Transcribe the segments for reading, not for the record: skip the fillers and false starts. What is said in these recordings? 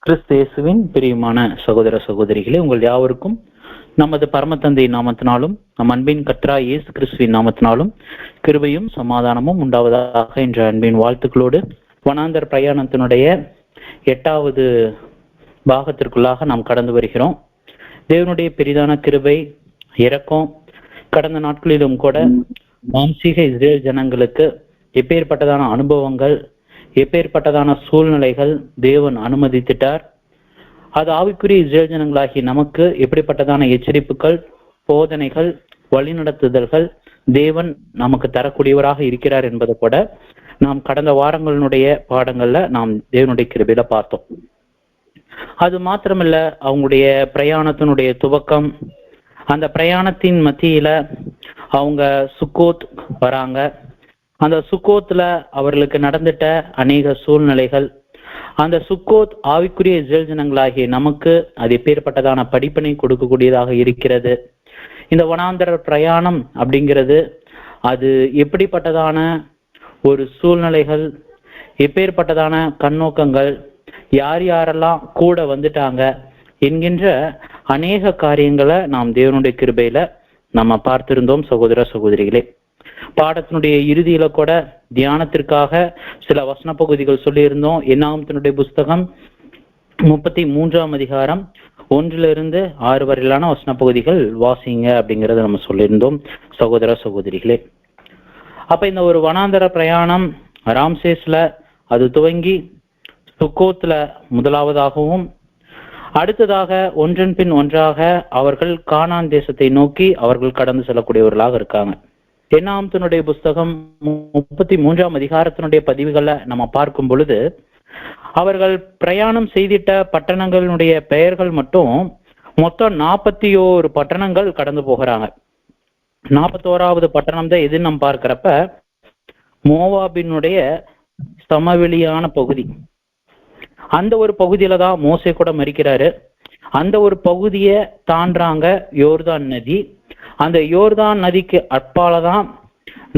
கிறிஸ்து இயேசுவின் பிரியமான சகோதர சகோதரிகளே, உங்கள் யாவருக்கும் நமது பரமதந்தை நாமத்தினாலும் நம் அன்பின் கர்த்தராகிய இயேசு கிறிஸ்துவின் நாமத்தினாலும் கிருபையும் சமாதானமும் உண்டாவதாக என்ற அன்பின் வாழ்த்துக்களோடு வனாந்தர பிரயாணத்தினுடைய 8வது பாகத்திற்குள்ளாக நாம் கடந்து வருகிறோம். தேவனுடைய பெரிதான கிருபை இரக்கம் கடந்த நாட்களிலும் கூட மாம்சீக இஸ்ரேல் ஜனங்களுக்கு எப்பேற்பட்டதான அனுபவங்கள், எப்பேற்பட்டதான சூழ்நிலைகள் தேவன் அனுமதித்திட்டார். அது ஆவிக்குரிய இஸ்ரேல் ஜனங்களாகி நமக்கு எப்படிப்பட்டதான எச்சரிப்புகள், போதனைகள், வழிநடத்துதல்கள் தேவன் நமக்கு தரக்கூடியவராக இருக்கிறார் என்பதை கூட நாம் கடந்த வாரங்களினுடைய பாடங்கள்ல நாம் தேவனுடைய கிருபையில பார்த்தோம். அது மாத்திரமல்ல, அவங்களுடைய பிரயாணத்தினுடைய துவக்கம், அந்த பிரயாணத்தின் மத்தியில அவங்க சுக்கோத் வராங்க. அந்த சுக்கோத்துல அவர்களுக்கு நடந்துட்ட அநேக சூழ்நிலைகள், அந்த சுக்கோத் ஆவிக்குரிய இஸ்ரேல் ஜனங்களாகிய நமக்கு அது எப்பேற்பட்டதான படிப்பினை கொடுக்கக்கூடியதாக இருக்கிறது. இந்த வனாந்தர பிரயாணம் அப்படிங்கிறது அது எப்படிப்பட்டதான ஒரு சூழ்நிலைகள், எப்பேற்பட்டதான கண்ணோக்கங்கள், யார் யாரெல்லாம் கூட வந்துட்டாங்க என்கின்ற அநேக காரியங்களை நாம் தேவனுடைய கிருபையில நம்ம பார்த்திருந்தோம் சகோதர சகோதரிகளே. பாடத்தினுடைய இறுதியில கூட தியானத்திற்காக சில வசன பகுதிகள் சொல்லியிருந்தோம். என்னாகமத்தினுடைய புஸ்தகம் 33ஆம் அதிகாரம் 1-6 வரையிலான வசன பகுதிகள் வாசிங்க அப்படிங்கறத நம்ம சொல்லியிருந்தோம் சகோதர சகோதரிகளே. அப்ப இந்த ஒரு வனாந்தர பிரயாணம் ராம்சேஸ்ல அது துவங்கி சுக்கோத்ல முதலாவதாகவும், அடுத்ததாக ஒன்றன் பின் ஒன்றாக அவர்கள் கானான் தேசத்தை நோக்கி அவர்கள் கடந்து செல்லக்கூடியவர்களாக இருக்காங்க. என்னாகமத்தினுடைய புஸ்தகம் 33ஆம் அதிகாரத்தினுடைய பதிவுகளை நம்ம பார்க்கும் பொழுது அவர்கள் பிரயாணம் செய்திட்ட பட்டணங்களுடைய பெயர்கள் மட்டும் மொத்தம் 41 பட்டணங்கள் கடந்து போகிறாங்க. 41வது பட்டணம் தான் எது நம்ம பார்க்கிறப்ப மோவாபினுடைய சமவெளியான பகுதி. அந்த ஒரு பகுதியில தான் மோசே கூட மரிக்கிறாரு. அந்த ஒரு பகுதியை தாண்டாங்க யோர்தான் நதி. அந்த யோர்தான் நதிக்கு அப்பாலதான்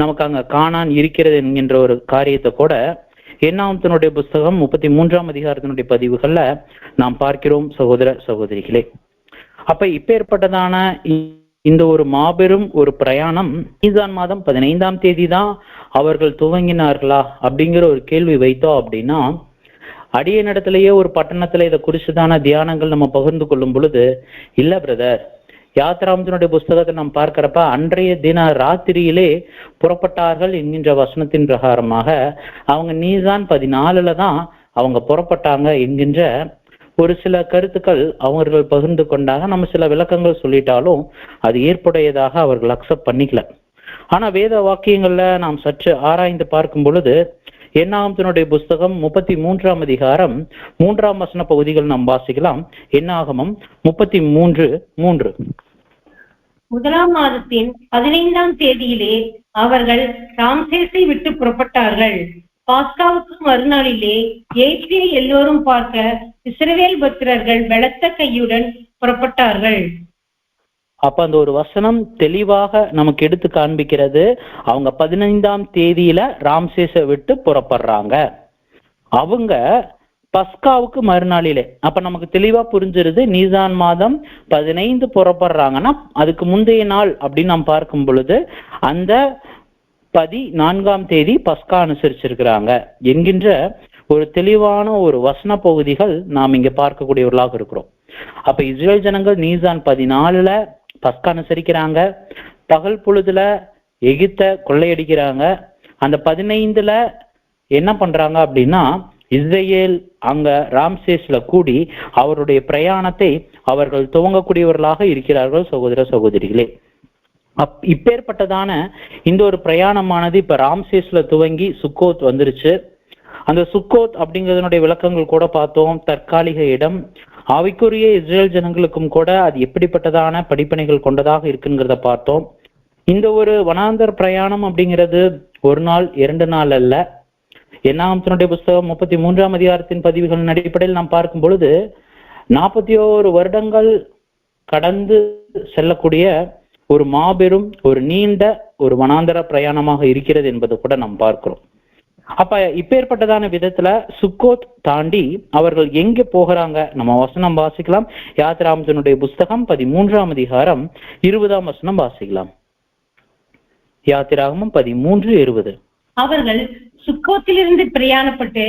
நமக்கு அங்க கானான் இருக்கிறது என்கின்ற ஒரு காரியத்தை கூட என்னாகமத்தினுடைய புஸ்தகம் 33ஆம் அதிகாரத்தினுடைய பதிவுகள்ல நாம் பார்க்கிறோம் சகோதர சகோதரிகளே. அப்ப இப்பேற்பட்டதான இந்த ஒரு மாபெரும் ஒரு பிரயாணம் நீசான் மாதம் 15ஆம் தேதி தான் அவர்கள் துவங்கினார்களா அப்படிங்கிற ஒரு கேள்வி வைத்தோம் அப்படின்னா, அடியனிடத்திலேயே ஒரு பட்டணத்துல இதை குறிச்சுதான தியானங்கள் நம்ம பகிர்ந்து கொள்ளும் பொழுது, இல்ல பிரதர், யாத்ராமத்தினுடைய புஸ்தகத்தை நாம் பார்க்கிறப்ப அன்றைய தின ராத்திரியிலே புறப்பட்டார்கள் என்கின்ற வசனத்தின் பிரகாரமாக அவங்க நீசான் 14ல தான் அவங்க புறப்பட்டாங்க என்கின்ற ஒரு சில கருத்துக்கள் அவர்கள் பகிர்ந்து கொண்டாங்க. நம்ம சில விளக்கங்கள் சொல்லிட்டாலும் அது ஏற்புடையதாக அவர்கள் அக்செப்ட் பண்ணிக்கல. ஆனா வேத வாக்கியங்கள்ல நாம் சற்று ஆராய்ந்து பார்க்கும் பொழுது என்னாகமத்தினுடைய புஸ்தகம் 33ஆம் அதிகாரம் 3ஆம் வசன பகுதிகள் நாம் வாசிக்கலாம். என்னாகமம் 33:3. முதலாம் மாதத்தின் 15ஆம் தேதியிலே அவர்கள் ராம்சேஸை விட்டு புறப்பட்டார்கள். பாஸ்காவுக்கு மறுநாளிலே இயேசுவை எல்லோரும் பார்க்க இஸ்ரவேல் பக்தர்கள் பலத்த கையுடன் புறப்பட்டார்கள். அப்ப அந்த ஒரு வசனம் தெளிவாக நமக்கு எடுத்து காண்பிக்கிறது, அவங்க 15ஆம் தேதியில ராம்சேஸை விட்டு புறப்படுறாங்க. அவங்க பஸ்காவுக்கு மறுநாளிலே. அப்ப நமக்கு தெளிவா புரிஞ்சிருது, நீசான் மாதம் 15 புறப்படுறாங்கன்னா அதுக்கு முந்தைய நாள் அப்படின்னு நாம் பார்க்கும் பொழுது அந்த 14ஆம் தேதி பஸ்கா அனுசரிச்சிருக்கிறாங்க என்கின்ற ஒரு தெளிவான ஒரு வசன பகுதிகள் நாம் இங்க பார்க்கக்கூடியவர்களாக இருக்கிறோம். அப்ப இஸ்ரேல் ஜனங்கள் நீசான் 14ல பஸ்கா அனுசரிக்கிறாங்க. பகல் பொழுதுல எகிப்தை கொள்ளையடிக்கிறாங்க. அந்த 15ல என்ன பண்றாங்க அப்படின்னா, இஸ்ரேல் அங்க ராம்சேஸ்ல கூடி அவருடைய பிரயாணத்தை அவர்கள் துவங்கக்கூடியவர்களாக இருக்கிறார்கள் சகோதர சகோதரிகளே. இப்பேற்பட்டதான இந்த ஒரு பிரயாணமானது இப்ப ராம்சேஸ்ல துவங்கி சுக்கோத் வந்துருச்சு. அந்த சுக்கோத் அப்படிங்கிறதுனுடைய விளக்கங்கள் கூட பார்த்தோம். தற்காலிக இடம், ஆவிக்குரிய இஸ்ரேல் ஜனங்களுக்கும் கூட அது எப்படிப்பட்டதான படிப்பினைகள் கொண்டதாக இருக்குங்கிறத பார்த்தோம். இந்த ஒரு வனாந்தர் பிரயாணம் அப்படிங்கிறது ஒரு நாள் 2 நாள் அல்ல. என்னாகமத்தினுடைய புஸ்தகம் 33ஆம் அதிகாரத்தின் பதிவுகளின் அடிப்படையில் நாம் பார்க்கும் பொழுது 41 வருடங்கள் கடந்து செல்லக்கூடிய ஒரு மாபெரும் ஒரு நீண்ட ஒரு வனாந்தர பிரயாணமாக இருக்கிறது என்பது கூட நாம் பார்க்கிறோம். அப்ப இப்பேற்பட்டதான விதத்துல சுக்கோத் தாண்டி அவர்கள் எங்க போகிறாங்க? நம்ம வசனம் வாசிக்கலாம். யாத்ராமத்தினுடைய புஸ்தகம் 13ஆம் அதிகாரம் 20ஆம் வசனம் வாசிக்கலாம். யாத்திராகமம் 13:20. அவர்கள் சுக்கோத்திலிருந்து பிரயாணப்பட்டு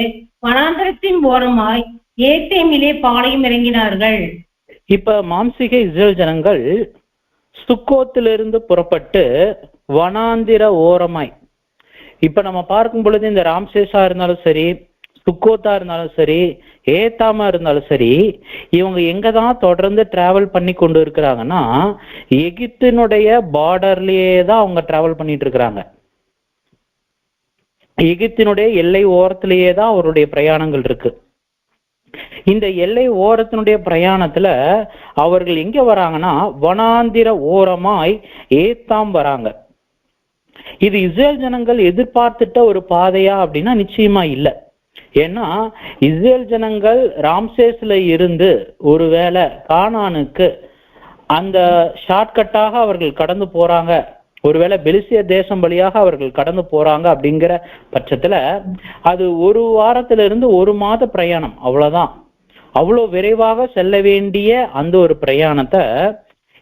வனாந்தரத்தின் ஓரமாய் ஏத்தேமிலே பாளையம் இறங்கினார்கள். இப்ப மாம்சீக இஸ்ரேல் ஜனங்கள் சுக்கோத்திலிருந்து புறப்பட்டு வனாந்திர ஓரமாய், இப்ப நம்ம பார்க்கும் பொழுது இந்த ராம்சேஷா இருந்தாலும் சரி, சுக்கோத்தா இருந்தாலும் சரி, ஏத்தாமா இருந்தாலும் சரி, இவங்க எங்கதான் தொடர்ந்து டிராவல் பண்ணி கொண்டு இருக்கிறாங்கன்னா எகிப்தினுடைய பார்டர்லயே தான் அவங்க டிராவல் பண்ணிட்டு இருக்கிறாங்க. எகிப்தினுடைய எல்லை ஓரத்திலேயே தான் அவருடைய பிரயாணங்கள் இருக்கு. இந்த எல்லை ஓரத்தினுடைய பிரயாணத்துல அவர்கள் எங்க வராங்கன்னா வனாந்திர ஓரமாய் ஏத்தாம் வராங்க. இது இஸ்ரேல் ஜனங்கள் எதிர்பார்த்துட்ட ஒரு பாதையா அப்படின்னா நிச்சயமா இல்ல. ஏன்னா இஸ்ரேல் ஜனங்கள் ராம்சேஸ்ல இருந்து ஒருவேளை கானானுக்கு அந்த ஷார்ட்கட்டாக அவர்கள் கடந்து போறாங்க, ஒருவேளை பெலிசிய தேசம் வழியாக அவர்கள் கடந்து போறாங்க அப்படிங்கிற பட்சத்துல அது ஒரு வாரத்துல இருந்து ஒரு மாத பிரயாணம், அவ்வளவுதான். அவ்வளவு விரைவாக செல்ல வேண்டிய அந்த ஒரு பிரயாணத்தை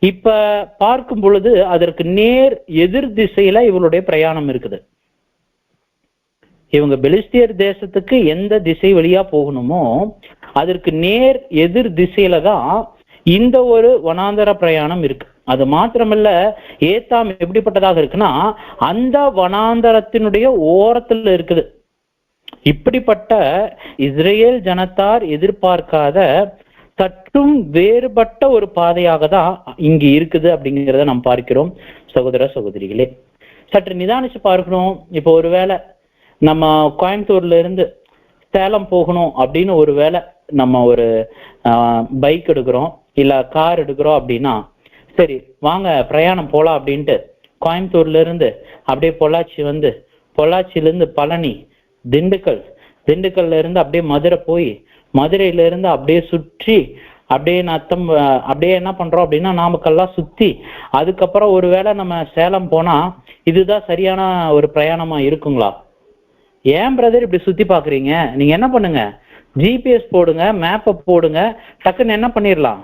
இப்ப பார்க்கும் பொழுது அதற்கு நேர் எதிர் திசையில இவளுடைய பிரயாணம் இருக்குது. இவங்க பெலிஸ்தியர் தேசத்துக்கு எந்த திசை வழியா போகணுமோ அதற்கு நேர் எதிர் திசையில தான் இந்த ஒரு வனாந்தர பிரயாணம் இருக்கு. அது மாத்திரமல்ல, ஏத்தாம் எப்படிப்பட்டதாக இருக்குன்னா அந்த வனாந்தரத்தினுடைய ஓரத்துல இருக்குது. இப்படிப்பட்ட இஸ்ரேல் ஜனத்தார் எதிர்பார்க்காத சற்றும் வேறுபட்ட ஒரு பாதையாக தான் இங்கு இருக்குது அப்படிங்கிறத நாம் பார்க்கிறோம். சகோதர சகோதரிகளே, சற்று நிதானிச்சு பார்க்கணும். இப்போ ஒருவேளை நம்ம கோயம்புத்தூர்ல இருந்து சேலம் போகணும் அப்படின்னு ஒருவேளை நம்ம ஒரு பைக் எடுக்கிறோம் இல்ல கார் எடுக்கிறோம் அப்படின்னா, சரி வாங்க பிரயாணம் போலாம் அப்படின்ட்டு கோயம்புத்தூர்ல இருந்து அப்படியே பொள்ளாச்சி வந்து, பொள்ளாச்சியில இருந்து பழனி, திண்டுக்கல், திண்டுக்கல்ல இருந்து அப்படியே மதுரை போய், மதுரையில இருந்து அப்படியே சுற்றி அப்படியே நத்தம் அப்படியே என்ன பண்றோம் அப்படின்னா நாமக்கல்லாம் சுத்தி அதுக்கப்புறம் ஒருவேளை நம்ம சேலம் போனா இதுதான் சரியான ஒரு பிரயாணமா இருக்குங்களா? ஏன் பிரதர் இப்படி சுத்தி பாக்குறீங்க? நீங்க என்ன பண்ணுங்க, ஜிபிஎஸ் போடுங்க, மேப்பை போடுங்க, டக்குன்னு என்ன பண்ணிடலாம்,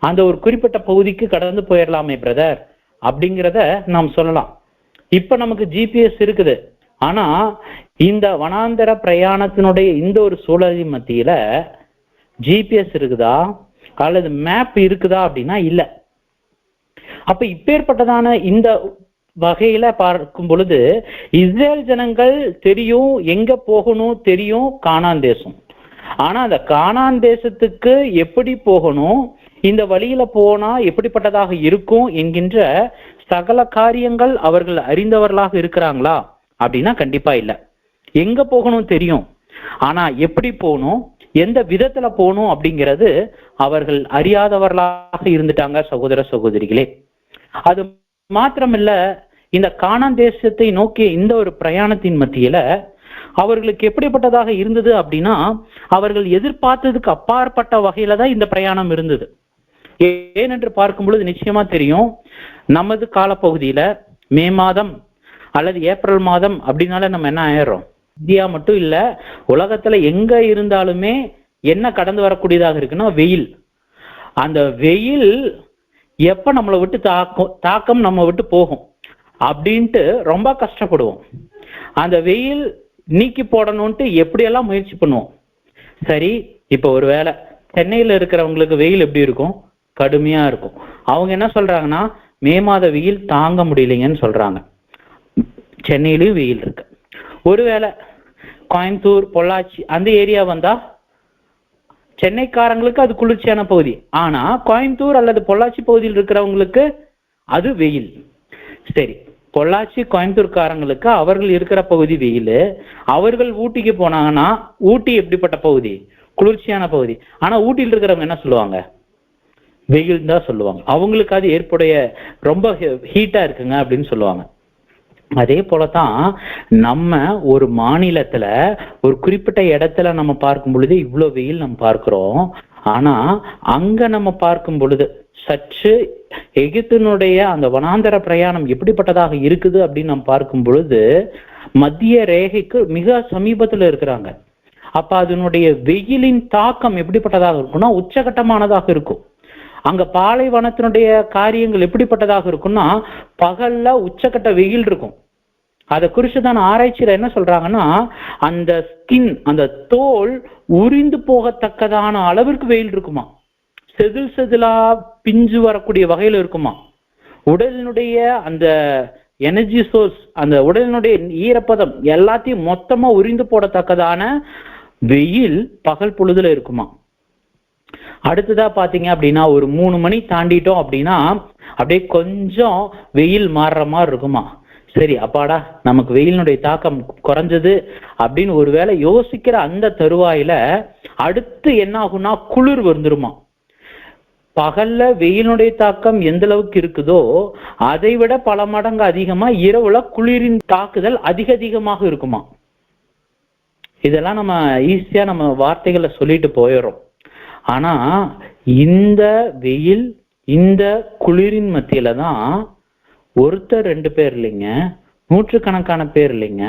அந்த ஒரு குறிப்பிட்ட பகுதிக்கு கடந்து போயிடலாமே பிரதர் அப்படிங்கிறத நாம் சொல்லலாம். இப்ப நமக்கு ஜிபிஎஸ் இருக்குது. ஆனா இந்த வனாந்தர பிரயாணத்தினுடைய இந்த ஒரு சூழலின் மத்தியில ஜிபிஎஸ் இருக்குதா அல்லது மேப் இருக்குதா அப்படின்னா இல்ல. அப்ப இப்பேற்பட்டதான இந்த வகையில பார்க்கும் பொழுது இஸ்ரேல் ஜனங்கள் தெரியும் எங்க போகணும், தெரியும் கானான் தேசம். ஆனா அந்த கானான் தேசத்துக்கு எப்படி போகணும், இந்த வழியில போனா எப்படிப்பட்டதாக இருக்கும் என்கின்ற சகல காரியங்கள் அவர்கள் அறிந்தவர்களாக இருக்கிறாங்களா அப்படின்னா கண்டிப்பா இல்ல. எங்க போகணும் தெரியும், ஆனா எப்படி போகணும், எந்த விதத்துல போகணும் அப்படிங்கிறது அவர்கள் அறியாதவர்களாக இருந்துட்டாங்க சகோதர சகோதரிகளே. அது மாத்திரமில்ல, இந்த கானான் தேசத்தை நோக்கிய இந்த ஒரு பிரயாணத்தின் மத்தியில அவர்களுக்கு எப்படிப்பட்டதாக இருந்தது அப்படின்னா அவர்கள் எதிர்பார்த்ததுக்கு அப்பாற்பட்ட வகையில தான் இந்த பிரயாணம் இருந்தது. ஏனென்று பார்க்கும் பொழுது நிச்சயமா தெரியும், நமது காலப்பகுதியில மே மாதம் அல்லது ஏப்ரல் மாதம் அப்படின்னால நம்ம என்ன ஆயிடுறோம், இந்தியா மட்டும் இல்ல உலகத்துல எங்க இருந்தாலுமே என்ன கடந்து வரக்கூடியதாக இருக்குன்னா வெயில். அந்த வெயில் எப்ப நம்மளை விட்டு தாக்கம் நம்ம விட்டு போகும் அப்படின்ட்டு ரொம்ப கஷ்டப்படுவோம். அந்த வெயில் நீக்கி போடணும்ட்டு எப்படியெல்லாம் முயற்சி பண்ணுவோம். சரி, இப்ப ஒருவேளை சென்னையில இருக்கிறவங்களுக்கு வெயில் எப்படி இருக்கும், கடுமையா இருக்கும். அவங்க என்ன சொல்றாங்கன்னா மே மாத வெயில் தாங்க முடியலைங்கன்னு சொல்றாங்க. சென்னையிலயும் வெயில் இருக்கு. ஒருவேளை கோயம்புத்தூர், பொள்ளாச்சி அந்த ஏரியா வந்தா சென்னைக்காரங்களுக்கு அது குளிர்ச்சியான பகுதி, ஆனா கோயம்புத்தூர் அல்லது பொள்ளாச்சி பகுதியில் இருக்கிறவங்களுக்கு அது வெயில். சரி, பொள்ளாச்சி கோயம்புத்தூர்காரங்களுக்கு அவர்கள் இருக்கிற பகுதி வெயில், அவர்கள் ஊட்டிக்கு போனாங்கன்னா ஊட்டி எப்படிப்பட்ட பகுதி, குளிர்ச்சியான பகுதி. ஆனா ஊட்டியில் இருக்கிறவங்க என்ன சொல்லுவாங்க, வெயில் தான் சொல்லுவாங்க. அவங்களுக்கு அது ஏற்புடைய ரொம்ப ஹீட்டா இருக்குங்க அப்படின்னு சொல்லுவாங்க. அதே போலதான் நம்ம ஒரு மாநிலத்துல ஒரு குறிப்பிட்ட இடத்துல நம்ம பார்க்கும் பொழுது இவ்வளவு வெயில் நம்ம பார்க்கிறோம். ஆனா அங்க நம்ம பார்க்கும் பொழுது சற்று எகிப்தினுடைய அந்த வனாந்தர பிரயாணம் எப்படிப்பட்டதாக இருக்குது அப்படின்னு நம்ம பார்க்கும் பொழுது மத்திய ரேகைக்கு மிக சமீபத்துல இருக்கிறாங்க. அப்ப அதனுடைய வெயிலின் தாக்கம் எப்படிப்பட்டதாக இருக்கும்னா உச்சகட்டமானதாக இருக்கும். அங்க பாலைவனத்தினுடைய காரியங்கள் எப்படிப்பட்டதாக இருக்கும்னா பகல்ல உச்சகட்ட வெயில் இருக்கும். அதை குறிச்சுதான் ஆராய்ச்சியில என்ன சொல்றாங்கன்னா, அந்த ஸ்கின், அந்த தோல் உரிந்து போகத்தக்கதான அளவிற்கு வெயில் இருக்குமா, செதில் செதிலா பிஞ்சு வரக்கூடிய வகையில இருக்குமா, உடலினுடைய அந்த எனர்ஜி சோர்ஸ், அந்த உடலினுடைய ஈரப்பதம் எல்லாத்தையும் மொத்தமா உரிந்து போடத்தக்கதான வெயில் பகல் பொழுதுல இருக்குமா. அடுத்ததா பாத்தீங்க அப்படின்னா ஒரு 3 மணி தாண்டிட்டோம் அப்படின்னா அப்படியே கொஞ்சம் வெயில் மாறுற மாதிரி இருக்குமா. சரி, அப்பாடா நமக்கு வெயிலினுடைய தாக்கம் குறைஞ்சது அப்படின்னு ஒருவேளை யோசிக்கிற அந்த தருவாயில அடுத்து என்ன ஆகும்னா குளிர் வந்துருமா. பகல்ல வெயிலுடைய தாக்கம் எந்த அளவுக்கு இருக்குதோ அதை விட பல மடங்கு அதிகமா இரவுல குளிரின் தாக்குதல் அதிகமாக இருக்குமா. இதெல்லாம் நம்ம ஈஸியா நம்ம வார்த்தைகளை சொல்லிட்டு போயிடுறோம். ஆனா இந்த வெயில், இந்த குளிரின் மத்தியில தான் ஒருத்தர் 2 பேர் இல்லைங்க, நூற்றுக்கணக்கான பேர் இல்லைங்க,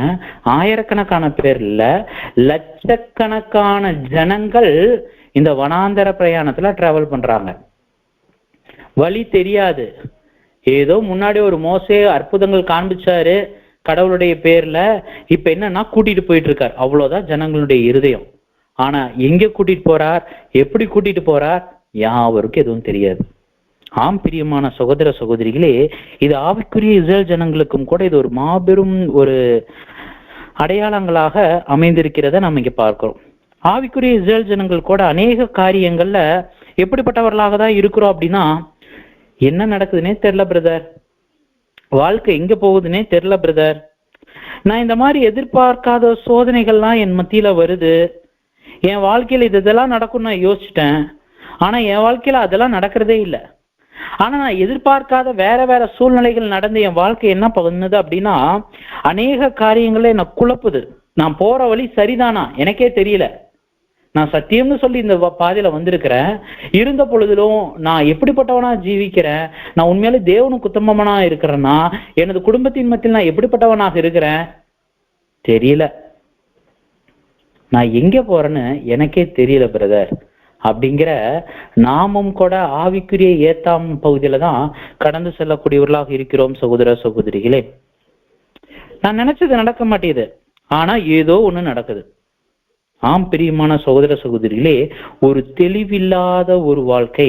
ஆயிரக்கணக்கான பேர் இல்ல, லட்சக்கணக்கான ஜனங்கள் இந்த வனாந்தர பிரயாணத்துல டிராவல் பண்றாங்க. வழி தெரியாது. ஏதோ முன்னாடி ஒரு மோசே அற்புதங்கள் காண்பிச்சாரு கடவுளுடைய பேர்ல, இப்ப என்னன்னா கூட்டிட்டு போயிட்டு இருக்கார். அவ்வளவுதான் ஜனங்களுடைய இருதயம். ஆனா எங்க கூட்டிட்டு போறார், எப்படி கூட்டிட்டு போறார், யாவருக்கும் எதுவும் தெரியாது. ஆம் பிரியமான சகோதர சகோதரிகளே, இது ஆவிக்குரிய இஸ்ரேல் ஜனங்களுக்கும் கூட இது ஒரு மாபெரும் ஒரு அடையாளங்களாக அமைந்திருக்கிறத நம்ம இங்க பார்க்கிறோம். ஆவிக்குரிய இஸ்ரேல் ஜனங்கள் கூட அநேக காரியங்கள்ல எப்படிப்பட்டவர்களாக தான் இருக்கிறோம் அப்படின்னா, என்ன நடக்குதுன்னே தெரியல பிரதர், வாழ்க்கை எங்க போகுதுன்னே தெரியல பிரதர், நான் இந்த மாதிரி எதிர்பார்க்காத சோதனைகள்லாம் என் மத்தியில வருது, என் வாழ்க்கையில இதெல்லாம் நடக்கும் நான் யோசிச்சிட்டேன், ஆனா என் வாழ்க்கையில அதெல்லாம் நடக்கிறதே இல்லை. ஆனா நான் எதிர்பார்க்காத வேற சூழ்நிலைகள் நடந்து என் வாழ்க்கை என்ன பண்ணுது அப்படின்னா அநேக காரியங்களே என்ன குழப்புது. நான் போற வழி சரிதானா எனக்கே தெரியல. நான் சத்தியம்னு சொல்லி இந்த பாதையில வந்திருக்கிறேன், இருந்த பொழுதிலும் நான் எப்படிப்பட்டவனா ஜீவிக்கிறேன், நான் உண்மையாலே தேவனுக்கு உத்தமனா இருக்கிறேன்னா, எனது குடும்பத்தின் மத்தியில் நான் எப்படிப்பட்டவனாக இருக்கிறேன் தெரியல, நான் எங்க போறேன்னு எனக்கே தெரியல பிரதர் அப்படிங்கிற நாமும் கூட ஆவிக்குரிய ஏத்தாம் பகுதியில தான் கடந்து செல்லக்கூடியவர்களாக இருக்கிறோம் சகோதர சகோதரிகளே. நான் நினைச்சது நடக்க மாட்டேது, ஆனா ஏதோ ஒண்ணு நடக்குது. ஆம் பிரியமான சகோதர சகோதரிகளே, ஒரு தெளிவில்லாத ஒரு வாழ்க்கை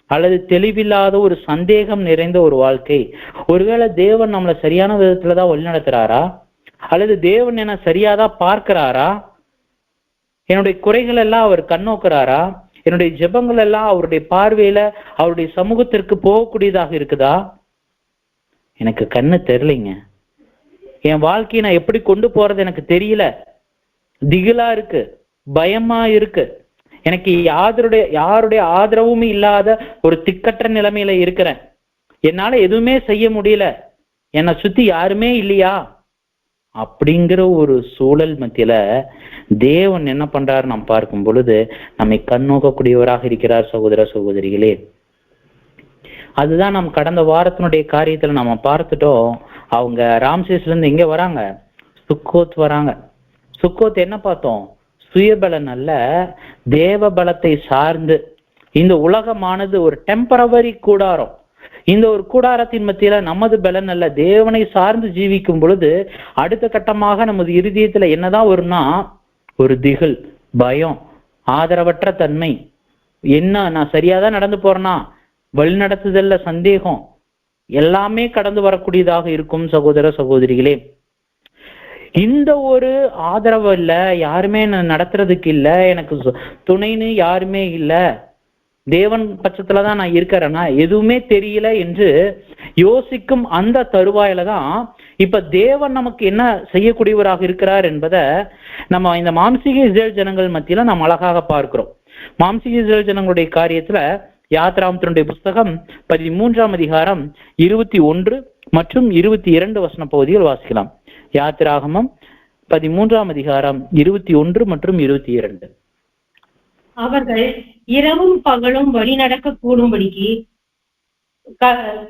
அல்லது தெளிவில்லாத ஒரு சந்தேகம் நிறைந்த ஒரு வாழ்க்கை, ஒருவேளை தேவன் நம்மளை சரியான விதத்துலதான் வழிநடத்துறாரா, அல்லது தேவன் என்ன சரியாதான் பார்க்கிறாரா, என்னுடைய குறைகள் எல்லாம் அவர் கண்ணோக்குறாரா, என்னுடைய ஜெபங்கள் எல்லாம் அவருடைய பார்வையில அவருடைய சமூகத்திற்கு போகக்கூடியதாக இருக்குதா, எனக்கு கண்ணு தெரியலைங்க. என் வாழ்க்கையை நான் எப்படி கொண்டு போறது எனக்கு தெரியல, திகிலா இருக்கு, பயமா இருக்கு, எனக்கு யாருடைய ஆதரவும் இல்லாத ஒரு திக்கற்ற நிலைமையில இருக்கிறேன், என்னால எதுவுமே செய்ய முடியல, என்னை சுத்தி யாருமே இல்லையா அப்படிங்கிற ஒரு சூழல் மத்தியில தேவன் என்ன பண்றாரு நாம் பார்க்கும் பொழுது நம்மை கண்ணோக்கக்கூடியவராக இருக்கிறார் சகோதர சகோதரிகளே. அதுதான் நம்ம கடந்த வாரத்தினுடைய காரியத்துல நம்ம பார்த்துட்டோம். அவங்க ராம்சேஸ்ல இருந்து எங்க வராங்க, சுக்கோத் வராங்க. சுக்கோத் என்ன பார்த்தோம், சுயபலன் அல்ல, தேவ பலத்தை சார்ந்து. இந்த உலகமானது ஒரு டெம்பரவரி கூடாரம். இந்த ஒரு கூடாரத்தின் மத்தியில நமது பலன் அல்ல, தேவனை சார்ந்து ஜீவிக்கும் பொழுது அடுத்த கட்டமாக நமது இருதயத்துல என்னதான் வரும்னா ஒரு திகில், பயம், ஆதரவற்ற தன்மை, என்ன நான் சரியாதான் நடந்து போறேனா, வழி நடத்துதல்ல சந்தேகம், எல்லாமே கடந்து வரக்கூடியதாக இருக்கும் சகோதர சகோதரிகளே. இந்த ஒரு ஆதரவு இல்ல, யாருமே நடத்துறதுக்கு இல்ல, எனக்கு துணைன்னு யாருமே இல்ல, தேவன் பட்சத்துலதான் நான் இருக்கிறேன்னா எதுவுமே தெரியல என்று யோசிக்கும் அந்த தருவாயில தான் இப்ப தேவன் நமக்கு என்ன செய்யக்கூடியவராக இருக்கிறார் என்பதை நம்ம இந்த மாம்சீக இஸ்ரேல் ஜனங்கள் மத்தியில நாம் அழகாக பார்க்கிறோம். மாம்சீக இஸ்ரேல் ஜனங்களுடைய காரியத்துல யாத்ராமத்தினுடைய புஸ்தகம் 13ஆம் அதிகாரம் 21 மற்றும் 22 வசன பகுதிகள் வாசிக்கலாம். யாத்திராகமம் 13ஆம் அதிகாரம் 21 மற்றும் 22. அவர்கள் இரவும் பகலும் வழி நடக்க கூடும்படிக்கு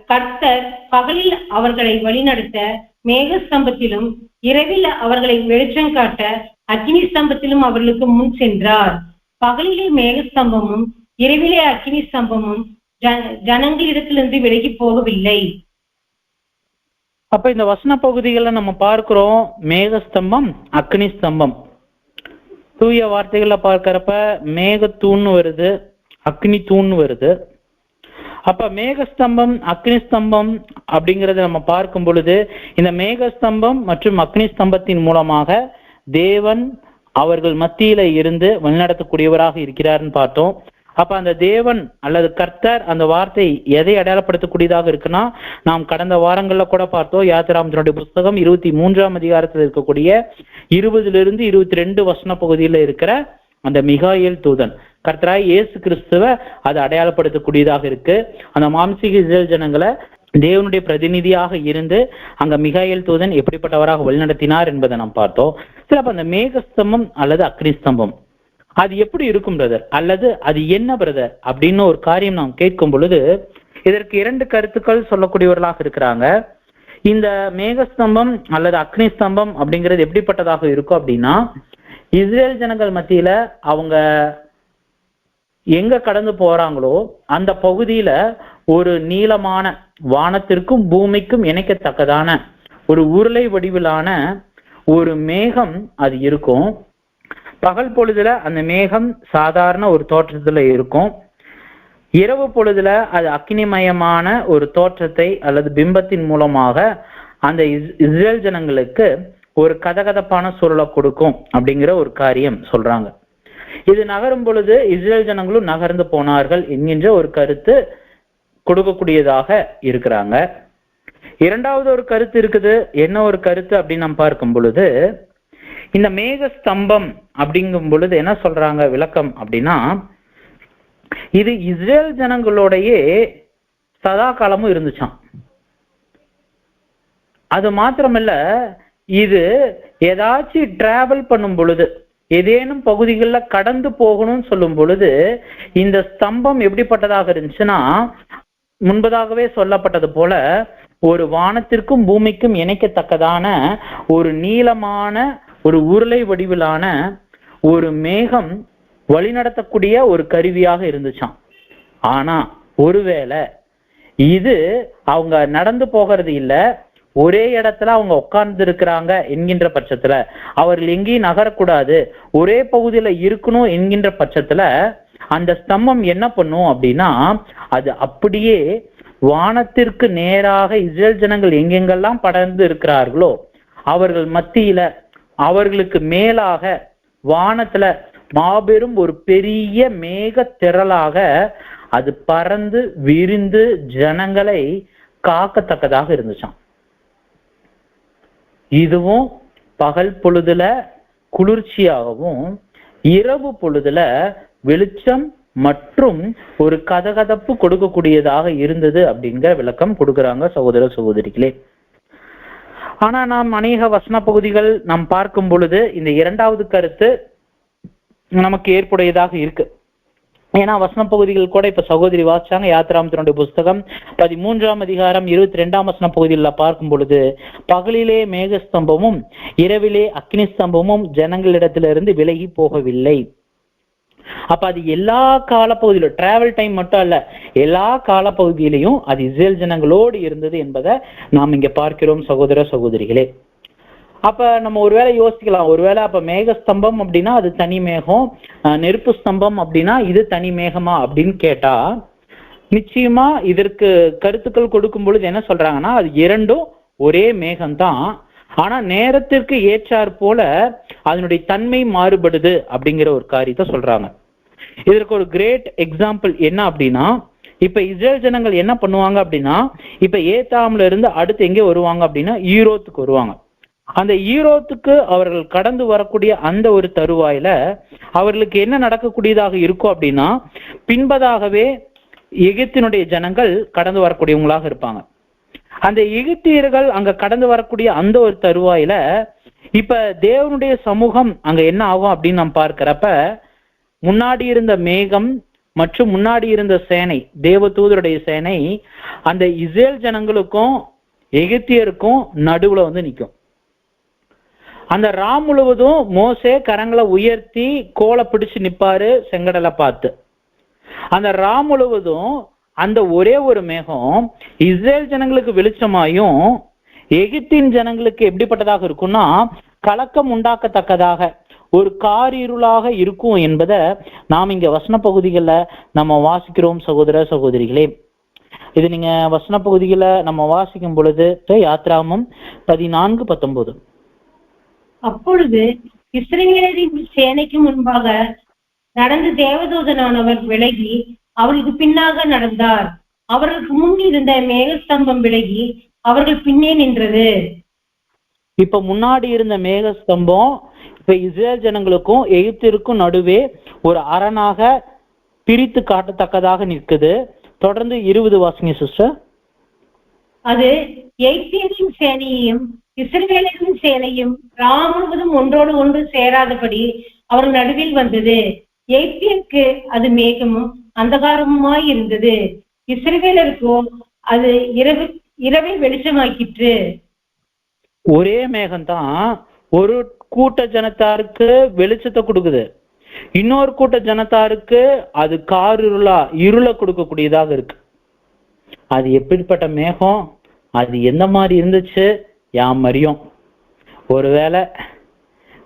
கர்த்தர் பகலில் அவர்களை வழிநடத்த மேகஸ்தம்பத்திலும் இரவில் அவர்களை வெளிச்சம் காட்ட அக்கினி ஸ்தம்பத்திலும் அவர்களுக்கு முன் சென்றார். பகலிலே மேகஸ்தம்பமும் இரவிலே அக்கினி ஸ்தம்பமும் ஜனங்களிடத்திலிருந்து விலகி போகவில்லை. அப்ப இந்த வசன பகுதிகளை நம்ம பார்க்கிறோம், மேகஸ்தம்பம், அக்னி ஸ்தம்பம். தூய வார்த்தைகள்ல பார்க்கிறப்ப மேகத்தூண் வருது, அக்னி தூண் வருது. அப்ப மேகஸ்தம்பம், அக்னி ஸ்தம்பம் அப்படிங்கறத நம்ம பார்க்கும் பொழுது இந்த மேகஸ்தம்பம் மற்றும் அக்னி ஸ்தம்பத்தின் மூலமாக தேவன் அவர்கள் மத்தியில இருந்து வழிநடத்தக்கூடியவராக இருக்கிறார்னு பார்த்தோம். அப்ப அந்த தேவன் அல்லது கர்த்தர் அந்த வார்த்தை எதை அடையாளப்படுத்தக்கூடியதாக இருக்குன்னா, நாம் கடந்த வாரங்கள்ல கூட பார்த்தோம். யாத்திராமத்தினுடைய புஸ்தகம் 23ஆம் அதிகாரத்தில் இருக்கக்கூடிய 20 to 22 வசன பகுதியில இருக்கிற அந்த மிகாயேல் தூதன் கர்த்தராய் இயேசு கிறிஸ்துவ அது அடையாளப்படுத்தக்கூடியதாக இருக்கு. அந்த மாம்சீக இஸ்ரேல் ஜனங்களை தேவனுடைய பிரதிநிதியாக இருந்து அங்க மிகாயேல் தூதன் எப்படிப்பட்டவராக வழிநடத்தினார் என்பதை நாம் பார்த்தோம். சில அந்த மேகஸ்தம்பம் அல்லது அக்னி ஸ்தம்பம் அது எப்படி இருக்கும் பிரதர், அல்லது அது என்ன பிரதர் அப்படின்னு ஒரு காரியம் நாம் கேட்கும் பொழுது இதற்கு 2 கருத்துக்கள் சொல்லக்கூடியவர்களாக இருக்கிறாங்க. இந்த மேகஸ்தம்பம் அல்லது அக்னி ஸ்தம்பம் அப்படிங்கிறது எப்படிப்பட்டதாக இருக்கும் அப்படின்னா, இஸ்ரேல் ஜனங்கள் மத்தியில அவங்க எங்க கடந்து போறாங்களோ அந்த பகுதியில ஒரு நீளமான வானத்திற்கும் பூமிக்கும் இணைக்கத்தக்கதான ஒரு உருளை வடிவிலான ஒரு மேகம் அது இருக்கும். பகல் பொழுதுல அந்த மேகம் சாதாரண ஒரு தோற்றத்துல இருக்கும். இரவு பொழுதுல அது அக்னிமயமான ஒரு தோற்றத்தை அல்லது பிம்பத்தின் மூலமாக அந்த இஸ்ரேல் ஜனங்களுக்கு ஒரு கதகதப்பான சூழலை கொடுக்கும் அப்படிங்கிற ஒரு காரியம் சொல்றாங்க. இது நகரும் பொழுது இஸ்ரேல் ஜனங்களும் நகர்ந்து போனார்கள் என்கின்ற ஒரு கருத்து கொடுக்கக்கூடியதாக இருக்கிறாங்க. இரண்டாவது ஒரு கருத்து இருக்குது. என்ன ஒரு கருத்து அப்படின்னு நம்ம பார்க்கும் பொழுது, இந்த மேகஸ்தம்பம் அப்படிங்கும் பொழுது என்ன சொல்றாங்க விளக்கம் அப்படின்னா, இது இஸ்ரேல் ஜனங்களோடையே சதா காலமும் இருந்துச்சாம். அது மாத்திரமல்ல, இது ஏதாச்சும் டிராவல் பண்ணும் பொழுது, ஏதேனும் பகுதிகளில் கடந்து போகணும்னு சொல்லும் பொழுது இந்த ஸ்தம்பம் எப்படிப்பட்டதாக இருந்துச்சுன்னா, முன்பதாகவே சொல்லப்பட்டது போல ஒரு வானத்திற்கும் பூமிக்கும் இணைக்கத்தக்கதான ஒரு நீளமான ஒரு உருளை வடிவிலான ஒரு மேகம் வழிநடத்தக்கூடிய ஒரு கருவியாக இருந்துச்சாம். ஆனா ஒருவேளை இது அவங்க நடந்து போகிறது இல்ல, ஒரே இடத்துல அவங்க உட்கார்ந்து இருக்கிறாங்க என்கின்ற பட்சத்துல, அவர்கள் எங்கேயும் நகரக்கூடாது, ஒரே பகுதியில இருக்கணும் என்கின்ற பட்சத்துல அந்த ஸ்தம்பம் என்ன பண்ணும் அப்படின்னா, அது அப்படியே வானத்திற்கு நேராக இஸ்ரேல் ஜனங்கள் எங்கெங்கெல்லாம் படர்ந்து இருக்கிறார்களோ அவர்கள் மத்தியில, அவர்களுக்கு மேலாக வானத்துல மாபெரும் ஒரு பெரிய மேக திரளாக அது பறந்து விரிந்து ஜனங்களை காக்கத்தக்கதாக இருந்துச்சாம். இதுவும் பகல் பொழுதுல குளிர்ச்சியாகவும் இரவு பொழுதுல வெளிச்சம் மற்றும் ஒரு கதகதப்பு கொடுக்கக்கூடியதாக இருந்தது அப்படிங்கிற விளக்கம் கொடுக்குறாங்க சகோதர சகோதரிகளே. ஆனா நாம் அநேக வசன பகுதிகள் நாம் பார்க்கும் பொழுது இந்த இரண்டாவது கருத்து நமக்கு ஏற்புடையதாக இருக்கு. ஏன்னா வசன பகுதிகள் கூட இப்ப சகோதரி வாசிச்சாங்க. யாத்திராமத்தினுடைய புஸ்தகம் 13ஆம் அதிகாரம் 22ஆம் வசன பகுதியில பார்க்கும் பொழுது, பகலிலே மேகஸ்தம்பமும் இரவிலே அக்னி ஸ்தம்பமும் ஜனங்களிடத்திலிருந்து விலகி போகவில்லை. அப்ப அது எல்லா காலப்பகுதியிலும், டிராவல் டைம் மட்டும் அல்ல, எல்லா காலப்பகுதியிலையும் அது இஸ்ரேல் ஜனங்களோடு இருந்தது என்பதை நாம் இங்க பார்க்கிறோம் சகோதர சகோதரிகளே. அப்ப நம்ம ஒருவேளை யோசிக்கலாம், ஒருவேளை அப்ப மேகஸ்தம்பம் அப்படின்னா அது தனி மேகம், நெருப்பு ஸ்தம்பம் அப்படின்னா இது தனி மேகமா அப்படின்னு கேட்டா, நிச்சயமா இதற்கு கருத்துக்கள் கொடுக்கும் பொழுது என்ன சொல்றாங்கன்னா, அது இரண்டும் ஒரே மேகம்தான், ஆனா நேரத்திற்கு ஏற்றாற் போல அதனுடைய தன்மை மாறுபடுது அப்படிங்கிற ஒரு காரியத்தை சொல்றாங்க. இதற்கு ஒரு கிரேட் எக்ஸாம்பிள் என்ன அப்படின்னா, இப்ப இஸ்ரேல் ஜனங்கள் என்ன பண்ணுவாங்க அப்படின்னா, இப்ப ஏத்தாம்ல இருந்து அடுத்து எங்கே வருவாங்க அப்படின்னா ஈரோத்துக்கு வருவாங்க. அந்த ஈரோத்துக்கு அவர்கள் கடந்து வரக்கூடிய அந்த ஒரு தருவாயில அவர்களுக்கு என்ன நடக்கக்கூடியதாக இருக்கும் அப்படின்னா, பின்பதாகவே எகிப்தினுடைய ஜனங்கள் கடந்து வரக்கூடியவங்களாக இருப்பாங்க. அந்த எகிப்தியர்கள் அங்க கடந்து வரக்கூடிய அந்த ஒரு தருவாயில இப்ப தேவனுடைய சமூகம் அங்க என்ன ஆகும் அப்படின்னு நாம் பார்க்கிறப்ப, முன்னாடி இருந்த மேகம் மற்றும் முன்னாடி இருந்த சேனை, தேவ தூதருடைய சேனை அந்த இஸ்ரேல் ஜனங்களுக்கும் எகிப்தியருக்கும் நடுவுல வந்து நிற்கும். அந்த முழுவதும் மோசே கரங்களை உயர்த்தி கோலை பிடிச்சு நிப்பாரு செங்கடலை பார்த்து. அந்த முழுவதும் அந்த ஒரே ஒரு மேகம் இஸ்ரேல் ஜனங்களுக்கு வெளிச்சமாயும் எகிப்தின் ஜனங்களுக்கு எப்படிப்பட்டதாக இருக்கும்னா கலக்கம் உண்டாக்கத்தக்கதாக ஒரு காரிருளாக இருக்கும் என்பதை நாம் இங்க வசன பகுதிகளில் நம்ம வாசிக்கிறோம் சகோதர சகோதரிகளே. இது நீங்க வசன பகுதிகளை நம்ம வாசிக்கும் பொழுது யாத்ராமம் 14:19. அப்பொழுது இஸ்ரவேலரின் சேனைக்கு முன்பாக நடந்து தேவதூதனானவர் விலகி அவர்களுக்கு பின்னாக நடந்தார். அவர்களுக்கு முன் இருந்த மேகஸ்தம்பம் விலகி அவர்கள் பின்னே நின்றது. இப்ப முன்னாடி இருந்த மேகஸ்தம்பம் இப்ப இஸ்ரேல் ஜனங்களுக்கும் எகிப்திற்கும் நடுவே ஒரு அரணாக பிரித்து காட்டத்தக்கதாக நிற்குது. தொடர்ந்து 20 வாசிங்க சிஸ்டர். அது எகிப்தியரின் சேனையையும் இஸ்ரவேலரின் சேனையும் முழுவதும் ஒன்றோடு ஒன்று சேராதபடி அவர்கள் நடுவில் வந்தது. எகிப்தியருக்கு அது மேகமும் அந்தகாரமுமாய் இருந்தது. இஸ்ரவேலருக்கோ அது இரவை வெளிச்சமாக்கிற்று. ஒரே மேகம்தான் ஒரு கூட்ட ஜனத்தாருக்கு வெளிச்சத்தை கொடுக்குது, இன்னொரு கூட்ட ஜனத்தாருக்கு அது இருளை கொடுக்கக்கூடியதாக இருக்கு. அது எப்படிப்பட்ட மேகம், அது எந்த மாதிரி இருந்துச்சு யாம் அறியோம். ஒருவேளை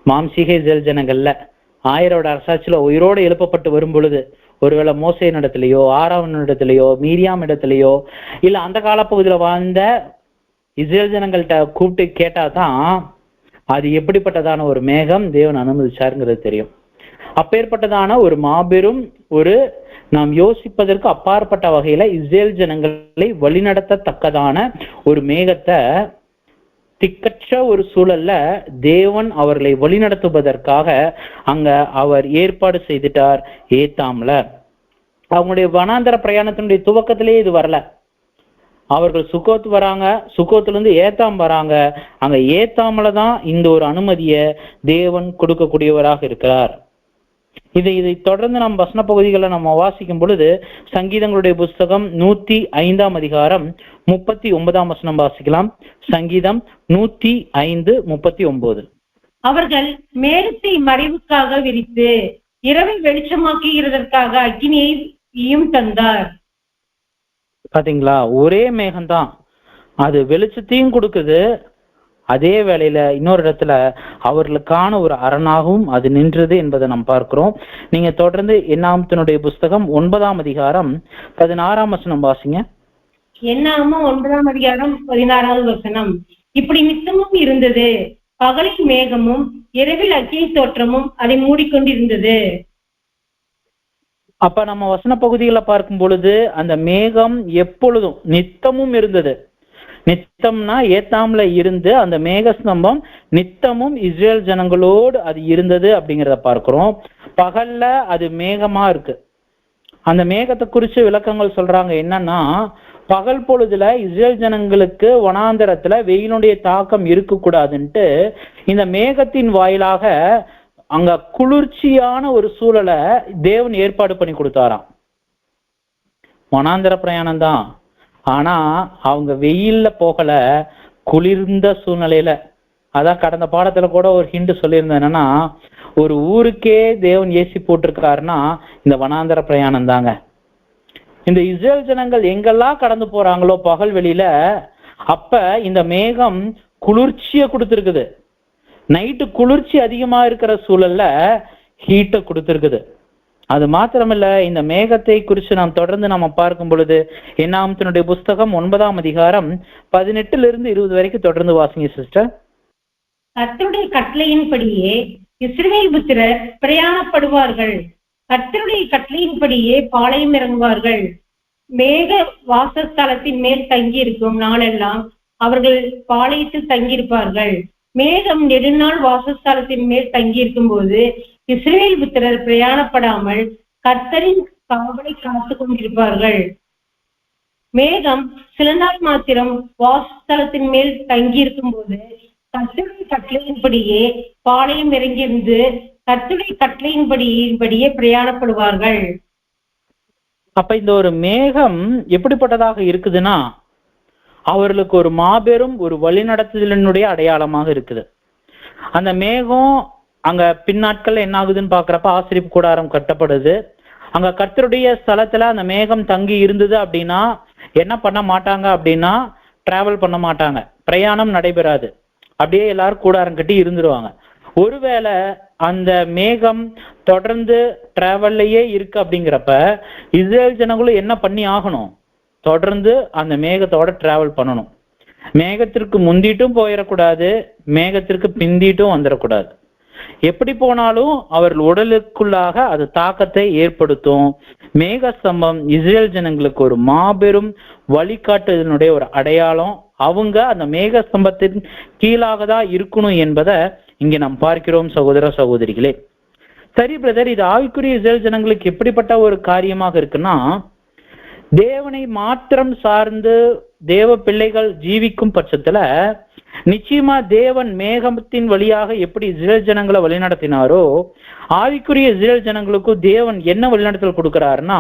மாம்சீக இஸ்ரேல் ஜனங்கள்ல 1000 அரசாட்சியில உயிரோடு எழுப்பப்பட்டு வரும் பொழுது ஒருவேளை மோசேயின் இடத்துலயோ ஆரோன் இடத்துலயோ மீரியாம் இடத்துலயோ இல்ல அந்த காலப்பகுதியில வாழ்ந்த இஸ்ரேல் ஜனங்கள்கிட்ட கூப்பிட்டு கேட்டாதான் அது எப்படிப்பட்டதான ஒரு மேகம் தேவன் அனுமதிச்சாருங்கிறது தெரியும். அப்பேற்பட்டதான ஒரு மாபெரும் ஒரு நாம் யோசிப்பதற்கு அப்பாற்பட்ட வகையில இஸ்ரேல் ஜனங்களை வழிநடத்தத்தக்கதான ஒரு மேகத்தை திக்கற்ற ஒரு சூழல்ல தேவன் அவர்களை வழிநடத்துவதற்காக அங்க அவர் ஏற்பாடு செய்துட்டார். ஏத்தாம்ல அவங்களுடைய வனாந்தர பிரயாணத்தினுடைய துவக்கத்திலேயே இது வரல. அவர்கள் சுக்கோத் வராங்க, சுக்கோத்துல இருந்து ஏத்தாம் வராங்க. அங்க ஏத்தாமல தான் இந்த ஒரு அனுமதியை தேவன் கொடுக்கக்கூடியவராக இருக்கிறார். இதை தொடர்ந்து நாம் வசன பகுதிகளை நம்ம வாசிக்கும் பொழுது சங்கீதங்களுடைய புஸ்தகம் 105 அதிகாரம் 39 வசனம் வாசிக்கலாம். சங்கீதம் 105:39. அவர்கள் மேகத்தை மறைவுக்காக விரித்து இரவை வெளிச்சமாக்குகிறதற்காக அக்கினியையும் தந்தார். பாத்தீங்களா, ஒரே மேகம்தான், அது வெளிச்சத்தையும் கொடுக்குது, அதே வேளையில இன்னொரு இடத்துல அவர்களுக்கான ஒரு அரணாகவும் அது நின்றது என்பதை நாம் பார்க்கிறோம். நீங்க தொடர்ந்து என்னாமத்தினுடைய புஸ்தகம் 9 அதிகாரம் 16 வசனம் வாசிங்க. என்னாமம் 9 அதிகாரம் 16 வசனம். இப்படி நித்தமும் இருந்தது, பகலில் மேகமும் இரவில் அக்கினி தோற்றமும் அதை மூடிக்கொண்டிருந்தது. அப்ப நம்ம வசன பகுதிகளை பார்க்கும் பொழுது அந்த மேகம் எப்பொழுதும் நித்தமும் இருந்தது. நித்தம்னா ஏத்தாம்ல இருந்து அந்த மேகஸ்தம்பம் நித்தமும் இஸ்ரேல் ஜனங்களோடு அது இருந்தது அப்படிங்கிறத பார்க்கிறோம். பகல்ல அது மேகமா இருக்கு. அந்த மேகத்தை குறிச்சு விளக்கங்கள் சொல்றாங்க. என்னன்னா, பகல் பொழுதுல இஸ்ரேல் ஜனங்களுக்கு வனாந்தரத்துல வெயிலுடைய தாக்கம் இருக்கக்கூடாதுன்ட்டு இந்த மேகத்தின் வாயிலாக அங்க குளிர்ச்சியான ஒரு சூழலை தேவன் ஏற்பாடு பண்ணி கொடுத்தாராம். வனாந்தர பிரயாணம் தான், ஆனா அவங்க வெயில்ல போகல, குளிர்ந்த சூழ்நிலையில. அதான் கடந்த பாடத்துல கூட ஒரு ஹிண்ட் சொல்லியிருந்தேன். என்னன்னா, ஒரு ஊருக்கே தேவன் ஏசி போட்டிருக்காருன்னா இந்த வனாந்தர பிரயாணம் தாங்க. இந்த இஸ்ரேல் ஜனங்கள் எங்கெல்லாம் கடந்து போறாங்களோ பகல் வெளியில, அப்ப இந்த மேகம் குளிர்ச்சியை கொடுத்துருக்குது. நைட்டு குளிர்ச்சி அதிகமா இருக்கிற சூழல்ல ஹீட்டை கொடுத்துருக்குது. அது மாத்திரமில்ல, இந்த மேகத்தை குறித்து நாம் தொடர்ந்து நம்ம பார்க்கும் பொழுது என்னாமத்தினுடைய புஸ்தகம் 9 அதிகாரம் 18-20 வரைக்கும் தொடர்ந்து வாசிங்க சிஸ்டர். கர்த்தருடைய கட்டளையின்படியே இஸ்ரவேல் புத்திரர் பிரயாணப்படுவார்கள், கர்த்தருடைய கட்டளையின்படியே பாளையம் இறங்குவார்கள். மேக வாசஸ்தலத்தின் மேல் தங்கி இருக்கும் நாளெல்லாம் அவர்கள் பாளையத்தில் தங்கியிருப்பார்கள். மேகம் நெடுநாள் வாசஸ்தலத்தின் மேல் தங்கியிருக்கும் போது இஸ்ரவேல் புத்திரர் பிரயாணப்படாமல் கர்த்தரின் காவலை காத்து கொண்டிருப்பார்கள். மேகம் சில நாள் மாத்திரம் வாசஸ்தலத்தின் மேல் தங்கியிருக்கும் போது கர்த்தருடைய கட்டளையின்படியே பாளையம் இறங்கியிருந்து கர்த்தருடைய கட்டளையின்படியே பிரயாணப்படுவார்கள். அப்ப இந்த ஒரு மேகம் எப்படிப்பட்டதாக இருக்குதுன்னா, அவர்களுக்கு ஒரு மாபெரும் ஒரு வழிநடத்துதலினுடைய அடையாளமாக இருக்குது. அந்த மேகம் அங்க பின்னாட்கள் என்ன ஆகுதுன்னு பாக்குறப்ப ஆசரிப்பு கூடாரம் கட்டப்படுது. அங்க கர்த்தருடைய ஸ்தலத்துல அந்த மேகம் தங்கி இருந்தது அப்படின்னா என்ன பண்ண மாட்டாங்க அப்படின்னா டிராவல் பண்ண மாட்டாங்க, பிரயாணம் நடைபெறாது, அப்படியே எல்லாரும் கூடாரம் கட்டி இருந்துருவாங்க. ஒருவேளை அந்த மேகம் தொடர்ந்து டிராவல்லையே இருக்கு அப்படிங்கிறப்ப இஸ்ரேல் ஜனங்களும் என்ன பண்ணி ஆகணும், தொடர்ந்து அந்த மேகத்தோட டிராவல் பண்ணணும். மேகத்திற்கு முந்திட்டும் போயிடக்கூடாது, மேகத்திற்கு பிந்திட்டும் வந்துடக்கூடாது. எப்படி போனாலும் அவர்கள் உடலுக்குள்ளாக அது தாக்கத்தை ஏற்படுத்தும். மேக ஸ்தம்பம் இஸ்ரேல் ஜனங்களுக்கு ஒரு மாபெரும் வழிகாட்டுதலினுடைய ஒரு அடையாளம். அவங்க அந்த மேக ஸ்தம்பத்தின் கீழாக தான் இருக்கணும் என்பதை இங்க நாம் பார்க்கிறோம் சகோதர சகோதரிகளே. சரி பிரதர், இது ஆவிக்குரிய இஸ்ரேல் ஜனங்களுக்கு எப்படிப்பட்ட ஒரு காரியமாக இருக்குன்னா, தேவனை மாத்திரம் சார்ந்து தேவ பிள்ளைகள் ஜீவிக்கும் பட்சத்துல நிச்சயமா தேவன் மேகத்தின் வழியாக எப்படி இஸ்ரேல் ஜனங்களை வழிநடத்தினாரோ, ஆவிக்குரிய இஸ்ரேல் ஜனங்களுக்கும் தேவன் என்ன வழிநடத்தல் கொடுக்கிறாருன்னா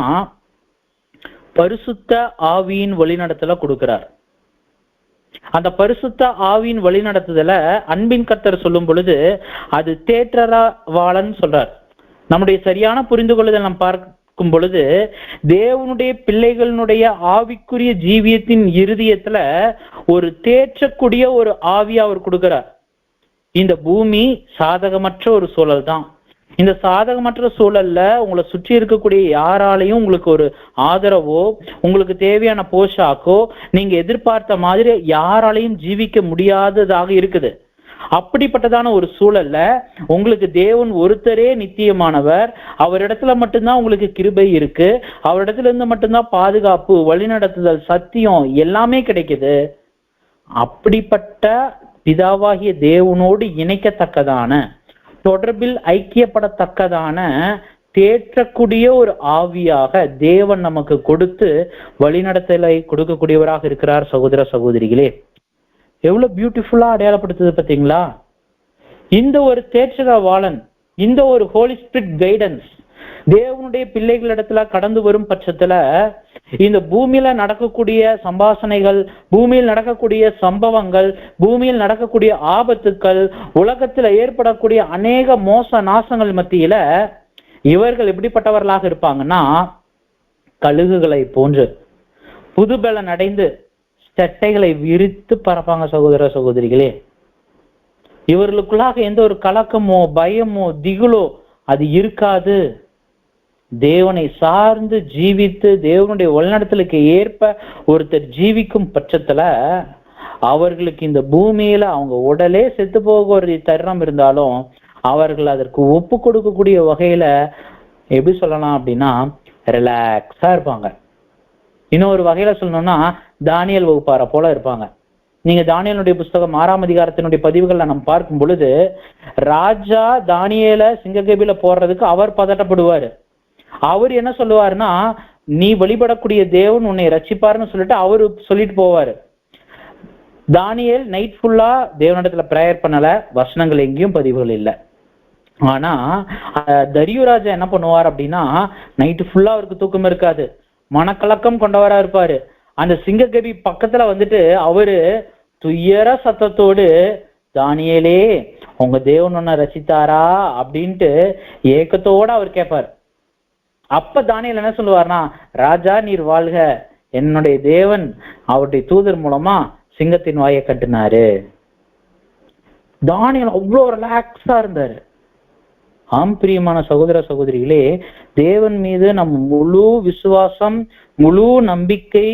பரிசுத்த ஆவியின் வழிநடத்தல கொடுக்கிறார். அந்த பரிசுத்த ஆவியின் வழிநடத்துதல அன்பின் கர்த்தர் சொல்லும் பொழுது அது தேற்றரவாளன் சொல்றார். நம்முடைய சரியான புரிந்து கொள்ளுதல் நாம் பார்க்கும் பொழுது தேவனுடைய பிள்ளைகளுடைய ஆவிக்குரிய ஜீவியத்தின் இருதயத்துல ஒரு தேற்றக்கூடிய ஒரு ஆவியை அவர் கொடுக்கிறார். இந்த பூமி சாதகமற்ற ஒரு சூழல் தான். இந்த சாதகமற்ற சூழல்ல உங்களை சுற்றி இருக்கக்கூடிய யாராலையும் உங்களுக்கு ஒரு ஆதரவோ உங்களுக்கு தேவையான போஷாக்கோ நீங்க எதிர்பார்த்த மாதிரி யாராலையும் ஜீவிக்க முடியாததாக இருக்குது. அப்படிப்பட்டதான ஒரு சூழல்ல உங்களுக்கு தேவன் ஒருத்தரே நித்தியமானவர், அவரிடத்துல மட்டும்தான் உங்களுக்கு கிருபை இருக்கு, அவரிடத்துல இருந்து மட்டும்தான் பாதுகாப்பு, வழிநடத்துதல், சத்தியம் எல்லாமே கிடைக்குது. அப்படிப்பட்ட பிதாவாகிய தேவனோடு இணைக்கத்தக்கதான, தொடர்பில் ஐக்கியப்படத்தக்கதான தேற்றக்கூடிய ஒரு ஆவியாக தேவன் நமக்கு கொடுத்து வழிநடத்தலை கொடுக்கக்கூடியவராக இருக்கிறார். சகோதர சகோதரிகளே, எவ்வளவு பியூட்டிஃபுல்லா அடையாளப்படுத்துது பார்த்தீங்களா? இந்த ஒரு தேற்றரவாளன், இந்த ஒரு ஹோலி ஸ்பிரிட் கைடன்ஸ் தேவனுடைய பிள்ளைகளிடத்துல கடந்து வரும் பட்சத்துல இந்த பூமியில நடக்கக்கூடிய சம்பாஷணைகள், பூமியில் நடக்கக்கூடிய சம்பவங்கள், பூமியில் நடக்கக்கூடிய ஆபத்துக்கள், உலகத்துல ஏற்படக்கூடிய அநேக மோச நாசங்கள் மத்தியில இவர்கள் எப்படிப்பட்டவர்களாக இருப்பாங்கன்னா கழுகுகளை போன்று புதுபலன் அடைந்து சட்டைகளை விரித்து பறப்பாங்க. சகோதர சகோதரிகளே, இவர்களுக்குள்ளாக எந்த ஒரு கலக்கமோ பயமோ திகிலோ அது இருக்காது. தேவனை சார்ந்து ஜீவித்து தேவனுடைய வழிநடத்தலுக்கு ஏற்ப ஒருத்தர் ஜீவிக்கும் பட்சத்துல அவர்களுக்கு இந்த பூமியில அவங்க உடலே செத்து போக ஒரு தருணம் இருந்தாலும் அவர்கள் அதற்கு ஒப்பு கொடுக்கக்கூடிய வகையில எப்படி சொல்லலாம் அப்படின்னா ரிலாக்ஸா இருப்பாங்க. இன்னொரு வகையில சொல்லணும்னா தானியல் வகுப்பார போல இருப்பாங்க. நீங்க தானியலுடைய புஸ்தகம் 6ஆம் அதிகாரத்தினுடைய பதிவுகளை நம்ம பார்க்கும் பொழுது ராஜா தானியேல சிங்கக்கேபில போடுறதுக்கு அவர் பதட்டப்படுவாரு. அவர் என்ன சொல்லுவாருன்னா, நீ வழிபடக்கூடிய தேவன் உன்னை ரட்சிப்பாருன்னு சொல்லிட்டு அவரு சொல்லிட்டு போவாரு. தானியேல் நைட் ஃபுல்லா தேவனிடத்துல பிரேயர் பண்ணல, வசனங்கள் எங்கேயும் பதிவுகள் இல்லை. ஆனா தரியு ராஜா என்ன பண்ணுவார் அப்படின்னா நைட்டு ஃபுல்லா அவருக்கு தூக்கம் இருக்காது, மனக்கலக்கம் கொண்டவரா இருப்பாரு. அந்த சிங்கக்கேபி பக்கத்துல வந்துட்டு அவரு துயர சத்தத்தோடு தானியேலே உங்க தேவன் உன்னை ரசித்தாரா அப்படின்ட்டு ஏக்கத்தோட அவர் கேட்பார். அப்ப தானியேல் என்ன சொல்லுவார்னா, ராஜா நீர் வாழ்க, என்னுடைய தேவன் அவருடைய தூதர் மூலமா சிங்கத்தின் வாயை கட்டினாரு. தானியேல் அவ்வளோ ரிலாக்ஸா இருந்தாரு. ஆம் பிரியமான சகோதர சகோதரிகளே, தேவன் மீது நம் முழு விசுவாசம், முழு நம்பிக்கை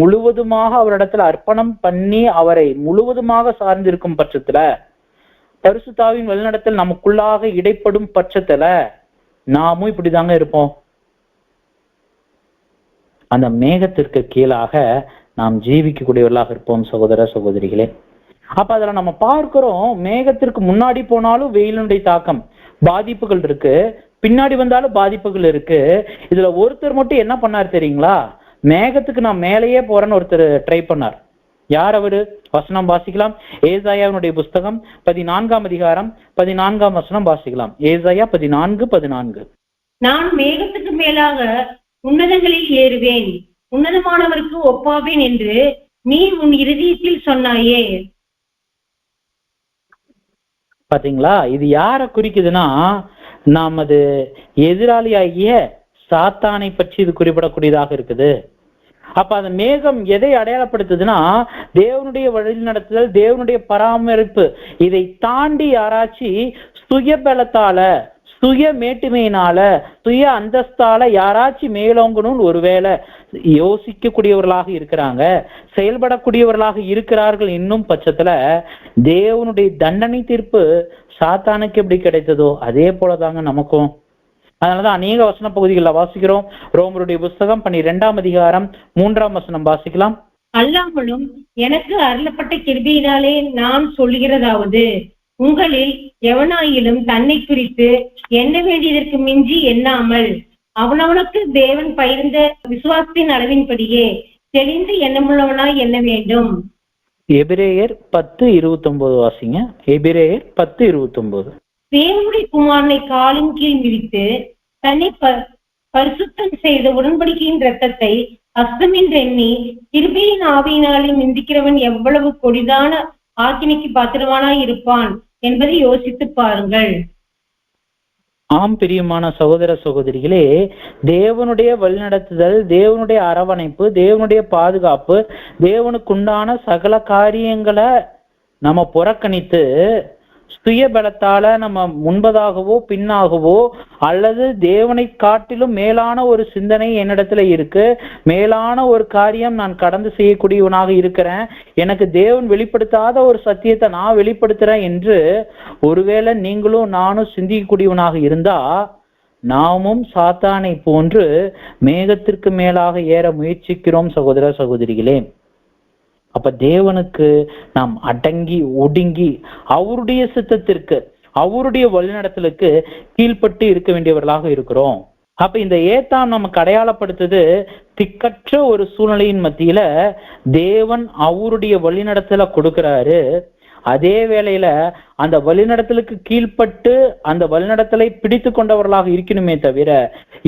முழுவதுமாக அவரிடத்துல அர்ப்பணம் பண்ணி அவரை முழுவதுமாக சார்ந்திருக்கும் பட்சத்துல, பரிசுத்தாவின் வழிநடத்தல் நமக்குள்ளாக இடைப்படும் பட்சத்துல நாமும் இப்படிதாங்க இருப்போம். அந்த மேகத்திற்கு கீழாக நாம் ஜீவிக்கக்கூடியவர்களாக இருப்போம் சகோதர சகோதரிகளே. அப்ப அதுல நம்ம பார்க்கிறோம், மேகத்திற்கு முன்னாடி போனாலும் வெயிலுடைய தாக்கம் பாதிப்புகள் இருக்கு, பின்னாடி வந்தாலும் பாதிப்புகள் இருக்கு. இதுல ஒருத்தர் மட்டும் என்ன பண்ணார் தெரியுங்களா, மேகத்துக்கு நான் மேலேயே போறேன்னு ஒருத்தர் ட்ரை பண்ணார். யார் அவரு? வசனம் வாசிக்கலாம். ஏசாயாவினுடைய புஸ்தகம் 14ஆம் அதிகாரம் 14ஆம் வசனம் வாசிக்கலாம். ஏசாயா 14:14. நான் மேகத்துக்கு மேலாக உன்னதங்களில் ஏறுவேன், உன்னதமானவருக்கு ஒப்பாவேன் என்று நீ உன் இருதயத்தில் சொன்னாயே. பாத்தீங்களா? இது யாரை குறிக்குதுன்னா, நமது எதிராளியாகிய சாத்தானை பற்றி இது குறிப்பிடக்கூடியதாக இருக்குது. அப்ப அந்த மேகம் எதை அடையாளப்படுத்துதுன்னா, தேவனுடைய வழி நடத்துதல், தேவனுடைய பராமரிப்பு. இதை தாண்டி யாராச்சு சுய பலத்தால, சுய மேட்டுமையினால, சுய அந்தஸ்தால யாராச்சும் மேலோங்கணும்னு ஒருவேளை யோசிக்கக்கூடியவர்களாக இருக்கிறாங்க, செயல்படக்கூடியவர்களாக இருக்கிறார்கள் இன்னும் பட்சத்துல, தேவனுடைய தண்டனை தீர்ப்பு சாத்தானுக்கு எப்படி கிடைத்ததோ அதே போலதாங்க நமக்கும். அதனாலதான் அநேக வசன பகுதிகளில் வாசிக்கிறோம். ரோமருடைய புஸ்தகம் 12ஆம் அதிகாரம் 3ஆம் வசனம் வாசிக்கலாம். அல்லாமலும் எனக்கு அருளப்பட்ட கிருபையினாலே நான் சொல்லுகிறதாவது, உங்களில் எவனாயிலும் தன்னை குறித்து எண்ண வேண்டியதற்கு மிஞ்சி எண்ணாமல் அவனவனுக்கு தேவன் பகிர்ந்த விசுவாசத்தின் அளவின்படியே தெளிந்து எண்ணமுள்ளவனாய் எண்ண வேண்டும். எபிரேயர் 10:29 வாசிங்க. எபிரேயர் 10:29. தேவனுடைய குமாரனை காலின் கீழ் மிதித்து தன்னை பரிசுத்தம் செய்த உடன்படிக்கையின் இரத்தத்தை அஸ்தமின்று எண்ணி கிருபையின் ஆவியினாலே மிந்திக்கிறவன் எவ்வளவு கொடிதான ஆக்கினைக்கு பாத்திரமானாய் இருப்பான் என்பதை யோசித்து பாருங்கள். ஆம் பிரியமான சகோதர சகோதரிகளே, தேவனுடைய வழிநடத்துதல், தேவனுடைய அரவணைப்பு, தேவனுடைய பாதுகாப்பு, தேவனுக்குண்டான சகல காரியங்களை நம்ம புறக்கணித்து சுய பலத்தால நம்ம முன்பதாகவோ பின்னாகவோ அல்லது தேவனை காட்டிலும் மேலான ஒரு சிந்தனை என்னிடத்துல இருக்கு, மேலான ஒரு காரியம் நான் கடந்து செய்யக்கூடியவனாக இருக்கிறேன், எனக்கு தேவன் வெளிப்படுத்தாத ஒரு சத்தியத்தை நான் வெளிப்படுத்துறேன் என்று ஒருவேளை நீங்களும் நானும் சிந்திக்கக்கூடியவனாக இருந்தா, நாமும் சாத்தானை போன்று மேகத்திற்கு மேலாக ஏற முயற்சிக்கிறோம் சகோதர சகோதரிகளே. அப்ப தேவனுக்கு நாம் அடங்கி ஒடுங்கி அவருடைய சித்தத்திற்கு, அவருடைய வழிநடத்தலுக்கு கீழ்பட்டு இருக்க வேண்டியவர்களாக இருக்கிறோம். அப்ப இந்த ஏத்தாம் நமக்கு அடையாளப்படுத்துது, திக்கற்ற ஒரு சூழ்நிலையின் மத்தியில தேவன் அவருடைய வழிநடத்தலை கொடுக்கிறாரு. அதே வேளையில அந்த வழிநடத்தலுக்கு கீழ்பட்டு அந்த வழிநடத்தலை பிடித்து கொண்டவர்களாக இருக்கணுமே தவிர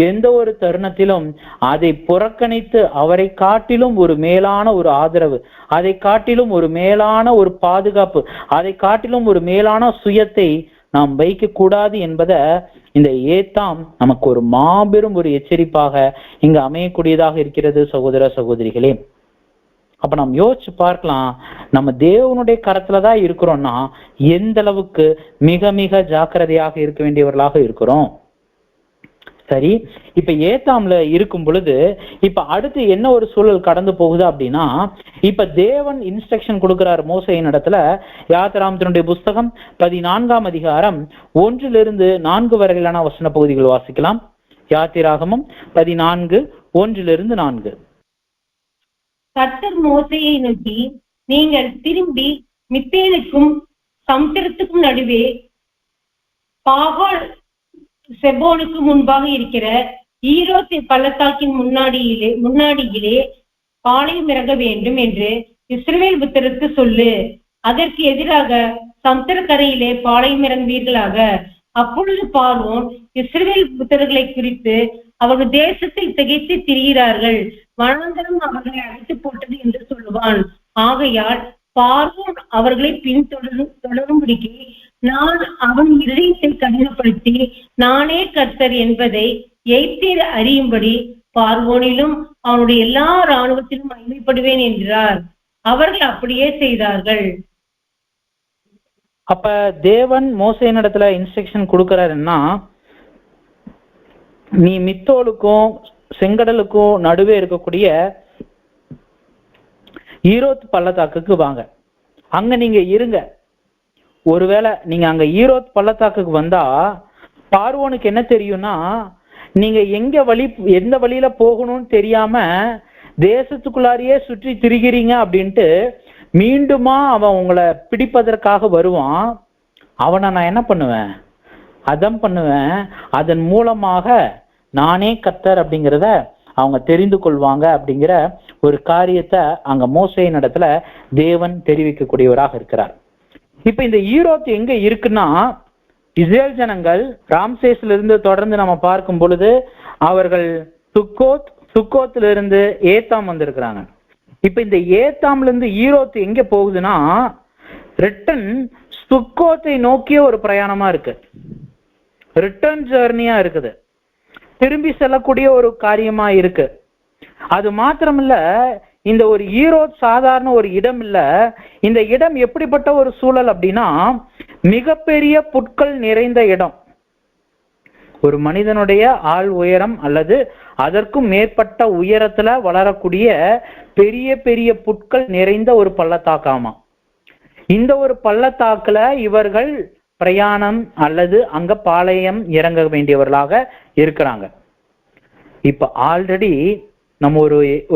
எந்த ஒரு தருணத்திலும் அதை புறக்கணித்து அவரை காட்டிலும் ஒரு மேலான ஒரு ஆதரவு, அதை காட்டிலும் ஒரு மேலான ஒரு பாதுகாப்பு, அதை காட்டிலும் ஒரு மேலான சுயத்தை நாம் வைக்க கூடாது என்பதை இந்த ஏத்தாம் நமக்கு ஒரு மாபெரும் ஒரு எச்சரிப்பாக இங்கு அமையக்கூடியதாக இருக்கிறது சகோதர சகோதரிகளே. அப்ப நாம் யோசிச்சு பார்க்கலாம், நம்ம தேவனுடைய கரத்துலதான் இருக்கிறோம்னா எந்த அளவுக்கு மிக மிக ஜாக்கிரதையாக இருக்க வேண்டியவர்களாக இருக்கிறோம். சரி, இப்ப ஏத்தாம்ல இருக்கும் பொழுது இப்ப அடுத்து என்ன ஒரு சூழல் கடந்து போகுது அப்படின்னா, இப்ப தேவன் இன்ஸ்ட்ரக்ஷன் கொடுக்கிறார் மோசேயின் இடத்துல. யாத்திராகமத்தினுடைய புஸ்தகம் 14ஆம் அதிகாரம் 1-4 வரையிலான வசன பகுதிகள் வாசிக்கலாம். யாத்திராகமம் 14:1-4. கர்த்தர் மோசேயை நோக்கி, நீங்கள் திரும்பி மித்தேனுக்கும் சமுத்திரத்துக்கும் நடுவே பாகால் செபோனுக்கு முன்பாக இருக்கிற ஈரோத்து பள்ளத்தாக்கின் முன்னாடியிலே பாளையம் இறங்க வேண்டும் என்று இஸ்ரவேல் புத்திரருக்கு சொல்லு. அதற்கு எதிராக சமுத்திரக்கரையிலே பாளையம் இறங்குவீர்களாக. அப்பொழுது பார்வோன் இஸ்ரவேல் புத்திரர்களை குறித்து அவர்கள் தேசத்தில் திகைத்து திரிகிறார்கள், வனாந்தரம் அவர்களை அழைத்து போட்டது என்று சொல்லுவான். ஆகையால் பார்வோன் அவர்களை தொடரும்படிக்கு நான் அவன் இதயத்தை கடினப்படுத்தி நானே கர்த்தர் என்பதை எய்தீர் அறியும்படி பார்வோனிலும் அவனுடைய எல்லா இராணுவத்திலும் மகிமைப்படுவேன் என்கிறார். அவர்கள் அப்படியே செய்தார்கள். அப்ப தேவன் மோசேயின் இடத்துல இன்ஸ்ட்ரக்ஷன் கொடுக்கிறாருன்னா, நீ மித்தோலுக்கும் செங்கடலுக்கும் நடுவே இருக்கக்கூடிய ஈரோத் பள்ளத்தாக்குக்கு வாங்க, அங்க நீங்க இருங்க. ஒருவேளை நீங்க அங்க ஈரோத் பள்ளத்தாக்குக்கு வந்தா பார்வோனுக்கு என்ன தெரியும்னா, நீங்க எந்த வழியில போகணும்னு தெரியாம தேசத்துக்குள்ளாரியே சுற்றி திரிகிறீங்க அப்படின்ட்டு மீண்டுமா அவன் உங்களை பிடிப்பதற்காக வருவான். அவனை நான் என்ன பண்ணுவேன், அதம் பண்ணுவேன். அதன் மூலமாக நானே கர்த்தர் அப்படிங்கிறத அவங்க தெரிந்து கொள்வாங்க அப்படிங்கிற ஒரு காரியத்தை அங்க மோசேயின் இடத்துல தேவன் தெரிவிக்கக்கூடியவராக இருக்கிறார். இப்ப இந்த ஈரோத் எங்க இருக்குன்னா, இஸ்ரேல் ஜனங்கள் ராம்சேஸ்ல இருந்து தொடர்ந்து நம்ம பார்க்கும் பொழுது அவர்கள் சுக்கோத்துல இருந்து ஏத்தாம் வந்திருக்கிறாங்க. இப்ப இந்த ஏத்தாம்ல இருந்து ஈரோத் எங்க போகுதுன்னா, ரிட்டன் சுக்கோத்தை நோக்கிய ஒரு பிரயாணமா இருக்கு, ரிட்டர்ன் ஜர்னியா இருக்குது, திரும்பி செல்லக்கூடிய ஒரு காரியமா இருக்கு. அது மாத்திரமில்ல, இந்த ஒரு ஈரோட் சாதாரண ஒரு இடம் இல்ல. இந்த இடம் எப்படிப்பட்ட ஒரு சூழல் அப்படின்னா, மிகப்பெரிய புட்கள் நிறைந்த இடம். ஒரு மனிதனுடைய ஆள் உயரம் அல்லது அதற்கும் மேற்பட்ட உயரத்துல வளரக்கூடிய பெரிய பெரிய புட்கள் நிறைந்த ஒரு பள்ளத்தாக்காமா. இந்த ஒரு பள்ளத்தாக்குல இவர்கள் பிரயாணம் அல்லது அங்க பாளையம் இறங்க வேண்டியவர்களாக இருக்கிறாங்க. இப்ப ஆல்ரெடி நம்ம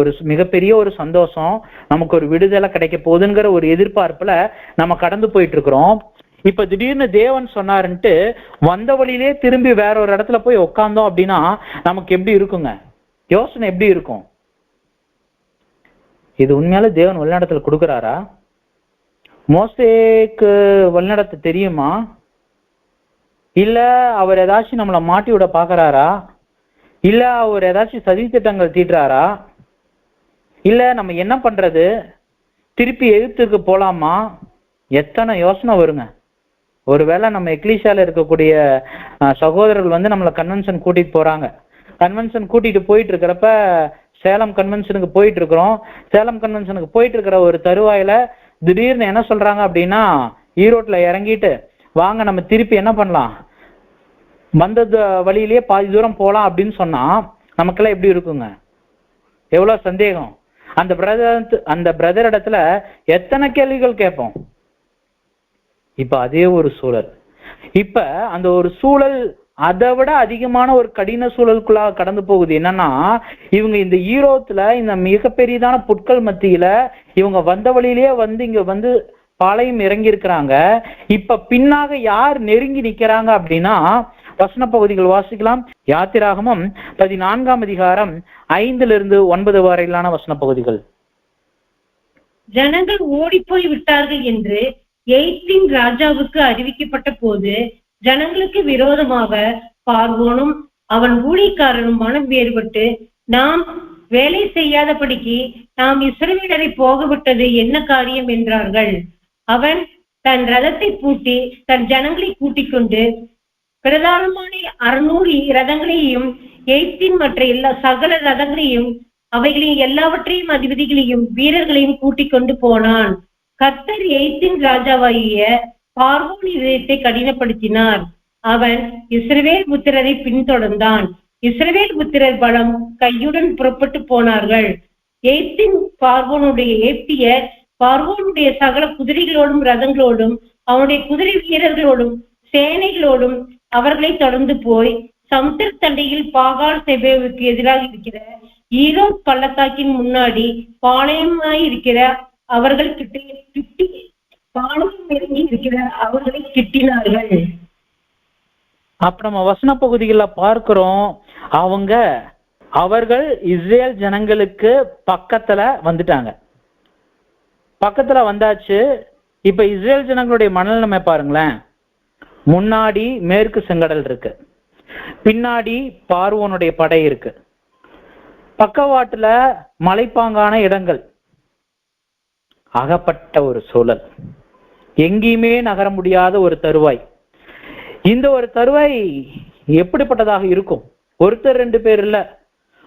ஒரு மிகப்பெரிய ஒரு சந்தோஷம், நமக்கு ஒரு விடுதலை கிடைக்க போகுதுங்கிற ஒரு எதிர்பார்ப்புல நம்ம கடந்து போயிட்டு இருக்கிறோம். இப்ப திடீர்னு தேவன் சொன்னாருன்ட்டு வந்த வழியிலே திரும்பி வேற ஒரு இடத்துல போய் உட்கார்ந்தோம் அப்படின்னா நமக்கு எப்படி இருக்குங்க? யோசனை எப்படி இருக்கும்? இது உண்மையால தேவன் வழிநடத்தல் கொடுக்கிறாரா? மோசேக்கு வழிநடத்த தெரியுமா? இல்ல அவர் ஏதாச்சும் நம்மளை மாட்டி விட பாக்குறாரா? இல்ல அவர் ஏதாச்சும் சதி திட்டங்கள் தீட்டுறாரா? இல்ல நம்ம என்ன பண்றது, திருப்பி எகிப்துக்கு போலாமா? எத்தனை யோசனை வருங்க. ஒருவேளை நம்ம எக்லீஷியால இருக்கக்கூடிய சகோதரர்கள் வந்து நம்மளை கன்வென்ஷன் கூட்டிட்டு போறாங்க. கன்வென்ஷன் கூட்டிட்டு போயிட்டு இருக்கிறப்ப சேலம் கன்வென்ஷனுக்கு போயிட்டு இருக்கிறோம். சேலம் கன்வென்ஷனுக்கு போயிட்டு இருக்கிற ஒரு தருவாயில திடீர்னு என்ன சொல்றாங்க அப்படின்னா, ஈரோட்ல இறங்கிட்டு வாங்க நம்ம திருப்பி என்ன பண்ணலாம், வந்த வழியிலேயே பாதி தூரம் போலாம் அப்படின்னு சொன்னா நமக்கெல்லாம் எப்படி இருக்குங்க? எவ்வளவு சந்தேகம். அந்த பிரதர் இடத்துல எத்தனை கேள்விகள் கேட்போம். இப்ப அதே ஒரு சூழல், இப்ப அந்த ஒரு சூழல் அதை விட அதிகமான ஒரு கடின சூழலுக்குள்ளாக கடந்து போகுது. என்னன்னா, இவங்க இந்த ஈரோத்துல இந்த மிகப்பெரியதான புட்கள் மத்தியில இவங்க வந்த வழியிலேயே வந்து இங்க வந்து பாளையம் இறங்கி இருக்கிறாங்க. இப்ப பின்னாக யார் நெருங்கி நிக்கிறாங்க அப்படின்னா, வசன பகுதிகள் வாசிக்கலாம். யாத்திராகமம் 14ஆம் அதிகாரம் 5-9 வரையிலான வசன பகுதிகள். ஜனங்கள் ஓடிப்போய் விட்டார்கள் என்று எகிப்தின் ராஜாவுக்கு அறிவிக்கப்பட்ட போது ஜனங்களுக்கு விரோதமாக பார்வோனும் அவன் ஊழியக்காரரும் மனம் வேறுபட்டு, நாம் வேலை செய்யாதபடிக்கு நாம் இஸ்ரவேலரை போகவிட்டது என்ன காரியம் என்றார்கள். அவன் தன் ரதத்தை பூட்டி தன் ஜனங்களை கூட்டிக் கொண்டு பிரதானமான 600 ரதங்களையும் எகிப்தின் மற்ற எல்லா சகல ரதங்களையும் அவைகளையும் எல்லாவற்றையும் அதிபதிகளையும் வீரர்களையும் கூட்டிக் கொண்டு போனான். கர்த்தர் எகிப்தின் ராஜாவாகிய பார்வோன் இதயத்தை கடினப்படுத்தினார். அவன் இஸ்ரவேல் புத்திரரை பின்தொடர்ந்தான். இஸ்ரவேல் புத்திரர் பலம் கையுடன் புறப்பட்டு போனார்கள். பார்வோனுடைய சகல குதிரைகளோடும் ரதங்களோடும் அவனுடைய குதிரை வீரர்களோடும் சேனைகளோடும் அவர்களை தொடர்ந்து போய் சமுத்திர தண்டையில் பாகால் செபேவுக்கு எதிராக இருக்கிற ஈரோட் பள்ளத்தாக்கின் முன்னாடி பாளையமாய் இருக்கிற அவர்கள் கிட்டி பாளையம் இறங்கி இருக்கிற அவர்களை கிட்டினார்கள். அப்ப நம்ம வசன பகுதிகளை பார்க்கிறோம், அவர்கள் இஸ்ரேல் ஜனங்களுக்கு பக்கத்துல வந்துட்டாங்க. பக்கத்துல வந்தாச்சு. இப்ப இஸ்ரேல் ஜனங்களுடைய மனநிலைமை பாருங்களேன். முன்னாடி மேற்கு செங்கடல் இருக்கு, பின்னாடி பார்வோனுடைய படை இருக்கு, பக்கவாட்டுல மலைப்பாங்கான இடங்கள், அகப்பட்ட ஒரு சூழல், எங்கேயுமே நகர முடியாத ஒரு தருவாய். இந்த ஒரு தருவாய் எப்படிப்பட்டதாக இருக்கும்? ஒருத்தர் 2 பேர் இல்ல,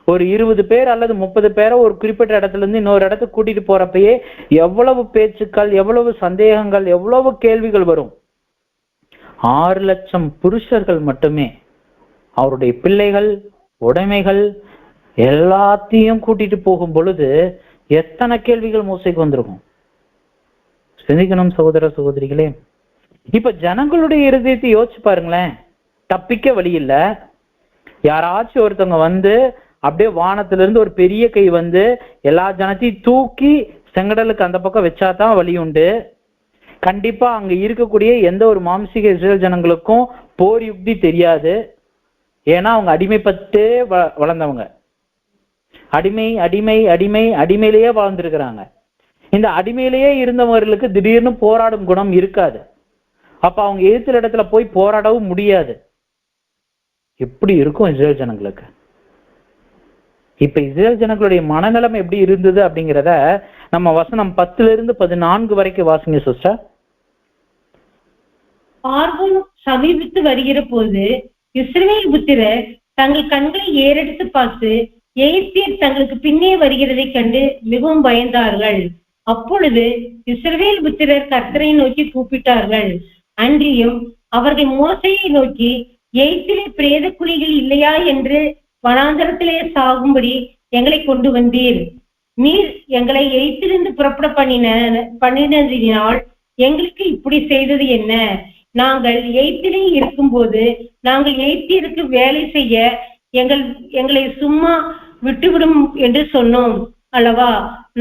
ஒரு 20 பேர் அல்லது 30 பேரை ஒரு குறிப்பிட்ட இடத்துல இருந்து இன்னொரு இடத்துக்கு கூட்டிட்டு போறப்பயே எவ்வளவு பேச்சுக்கள், எவ்வளவு சந்தேகங்கள், எவ்வளவு கேள்விகள் வரும். 6 லட்சம் புருஷர்கள் மட்டுமே, அவருடைய பிள்ளைகள், உடைமைகள் எல்லாத்தையும் கூட்டிட்டு போகும் பொழுது எத்தனை கேள்விகள் மோசைக்கு வந்திருக்கும். சிந்திக்கணும் சகோதர சகோதரிகளே. இப்ப ஜனங்களுடைய இருதயத்தை யோசிச்சு பாருங்களேன். தப்பிக்க வழி இல்ல. யாராச்சும் ஒருத்தவங்க வந்து அப்படியே வானத்திலிருந்து ஒரு பெரிய கை வந்து எல்லா ஜனத்தையும் தூக்கி செங்கடலுக்கு அந்த பக்கம் வச்சாதான் வழி உண்டு. கண்டிப்பா அங்க இருக்கக்கூடிய எந்த ஒரு மாம்சீக இஸ்ரேல் ஜனங்களுக்கும் போர் யுக்தி தெரியாது. ஏன்னா அவங்க அடிமைப்பட்டு வளர்ந்தவங்க, அடிமை அடிமை அடிமை அடிமையிலேயே வாழ்ந்திருக்கிறாங்க. இந்த அடிமையிலேயே இருந்தவர்களுக்கு திடீர்னு போராடும் குணம் இருக்காது. அப்ப அவங்க எதிர்த்த இடத்துல போய் போராடவும் முடியாது. எப்படி இருக்கும் இஸ்ரேல் ஜனங்களுக்கு? இப்ப இஸ்ரேல் ஜனங்களுடைய மனநிலைமை எப்படி இருந்தது அப்படிங்கிறத நம்ம வசனம் 10-14 வரைக்கும் வாசிங்க சிஸ்டர். பார்வோன் சமீபித்து வருகிற போது இஸ்ரவேல் புத்திரர் தங்கள் கண்களை ஏறெடுத்து பார்த்து எகிப்தியர் தங்களுக்கு பின்னே வருகிறதை கண்டு மிகவும் பயந்தார்கள். அப்பொழுது இஸ்ரவேல் புத்திரர் கர்த்தரை நோக்கி கூப்பிட்டார்கள். அன்றியும் அவர்கள் மோசையை நோக்கி, எகிப்திலே பிரேத குழிகள் இல்லையா என்று வனாந்தரத்திலே சாகும்படி எங்களை கொண்டு வந்தீர். நீர் எங்களை எகிப்திலிருந்து புறப்பட பண்ணினதினால் எங்களுக்கு இப்படி செய்தது என்ன? நாங்கள் எகிப்திலே இருக்கும்போது நாங்கள் எகிப்தியருக்கு வேலை செய்ய எங்களை சும்மா விட்டுவிடும் என்று சொன்னோம் அல்லவா?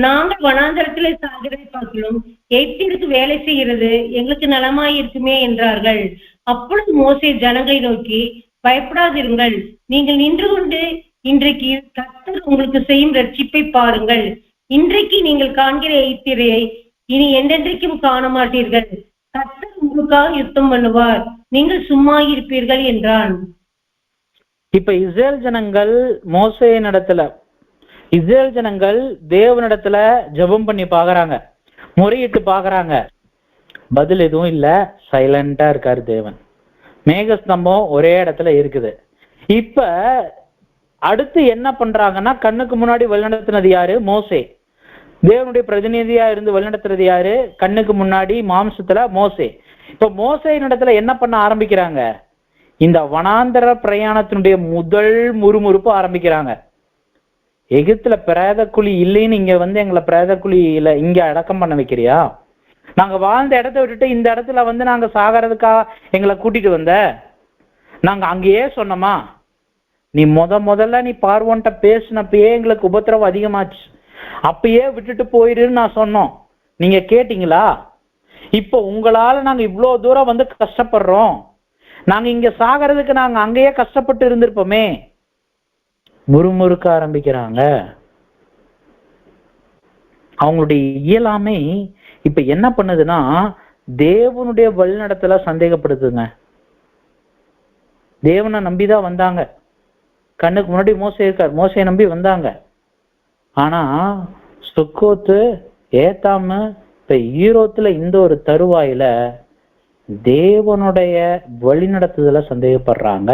நாங்கள் வனாந்தரத்திலே சாகிறதை பார்க்கிறோம், எகிப்தியருக்கு வேலை செய்கிறது எங்களுக்கு நலமாயிருக்குமே என்றார்கள். அப்பொழுது மோசே ஜனங்களை நோக்கி, பயப்படாதிருங்கள், நீங்கள் நின்று கொண்டு இன்றைக்கு கர்த்தர் உங்களுக்கு செய்யும் ரட்சிப்பை பாருங்கள். இன்றைக்கு நீங்கள் காண்கிற எகிப்தியரை இனி என்றென்றைக்கும் காண மாட்டீர்கள். கர்த்தர் உங்களுக்காக யுத்தம் பண்ணுவார், நீங்கள் சும்மா இருப்பீர்கள் என்றான். இப்ப இஸ்ரேல் ஜனங்கள் இஸ்ரேல் ஜனங்கள் தேவனிடத்துல ஜெபம் பண்ணி பாக்குறாங்க, முறையிட்டு பாக்குறாங்க. பதில் எதுவும் இல்ல, சைலண்டா இருக்காரு தேவன். மேகஸ்தம்பம் ஒரே இடத்துல இருக்குது. இப்ப அடுத்து என்ன பண்றாங்கன்னா, கண்ணுக்கு முன்னாடி வழிநடத்தினது யாரு? மோசே. தேவனுடைய பிரதிநிதியா இருந்து வழிநடத்துறது யாரு? கண்ணுக்கு முன்னாடி மாம்சத்துல மோசே. இப்ப மோசையின் இடத்துல என்ன பண்ண ஆரம்பிக்கிறாங்க? இந்த வனாந்தர பிரயாணத்தினுடைய முதல் முறுமுறுப்பு ஆரம்பிக்கிறாங்க. எகிப்துல பிரேத குழி இல்லைன்னு இங்க எங்களை பிரேத குழியில இங்க அடக்கம் பண்ண வைக்கிறியா? நாங்க வாழ்ந்த இடத்த விட்டுட்டு இந்த இடத்துல நாங்க சாகிறதுக்காக எங்களை கூட்டிட்டு வந்த? நாங்க அங்கேயே சொன்னோமா? நீ முதல்ல நீ பார்வோன்ட்ட பேசினப்பயே எங்களுக்கு உபத்திரவம் அதிகமாச்சு, அப்பயே விட்டுட்டு போயிருன்னு நான் சொன்னோம், நீங்க கேட்டீங்களா? இப்போ உங்களால நாங்க இவ்வளவு தூரம் கஷ்டப்படுறோம், நாங்க இங்க சாகிறதுக்கு நாங்க அங்கேயே கஷ்டப்பட்டு இருந்திருப்போமே. முறுமுறுக்க ஆரம்பிக்கிறாங்க. அவங்களுடைய இயலாமை இப்ப என்ன பண்ணுதுன்னா, தேவனுடைய வழிநடத்தல சந்தேகப்படுத்துங்க. தேவனை நம்பிதான் வந்தாங்க. கண்ணுக்கு முன்னாடி மோசே இருக்கார், மோசையை நம்பி வந்தாங்க. ஆனா சுக்கோத்து, ஏத்தாமு, இப்ப ஈரோத்துல இந்த ஒரு தருவாயில தேவனுடைய வழிநடத்துதல சந்தேகப்படுறாங்க.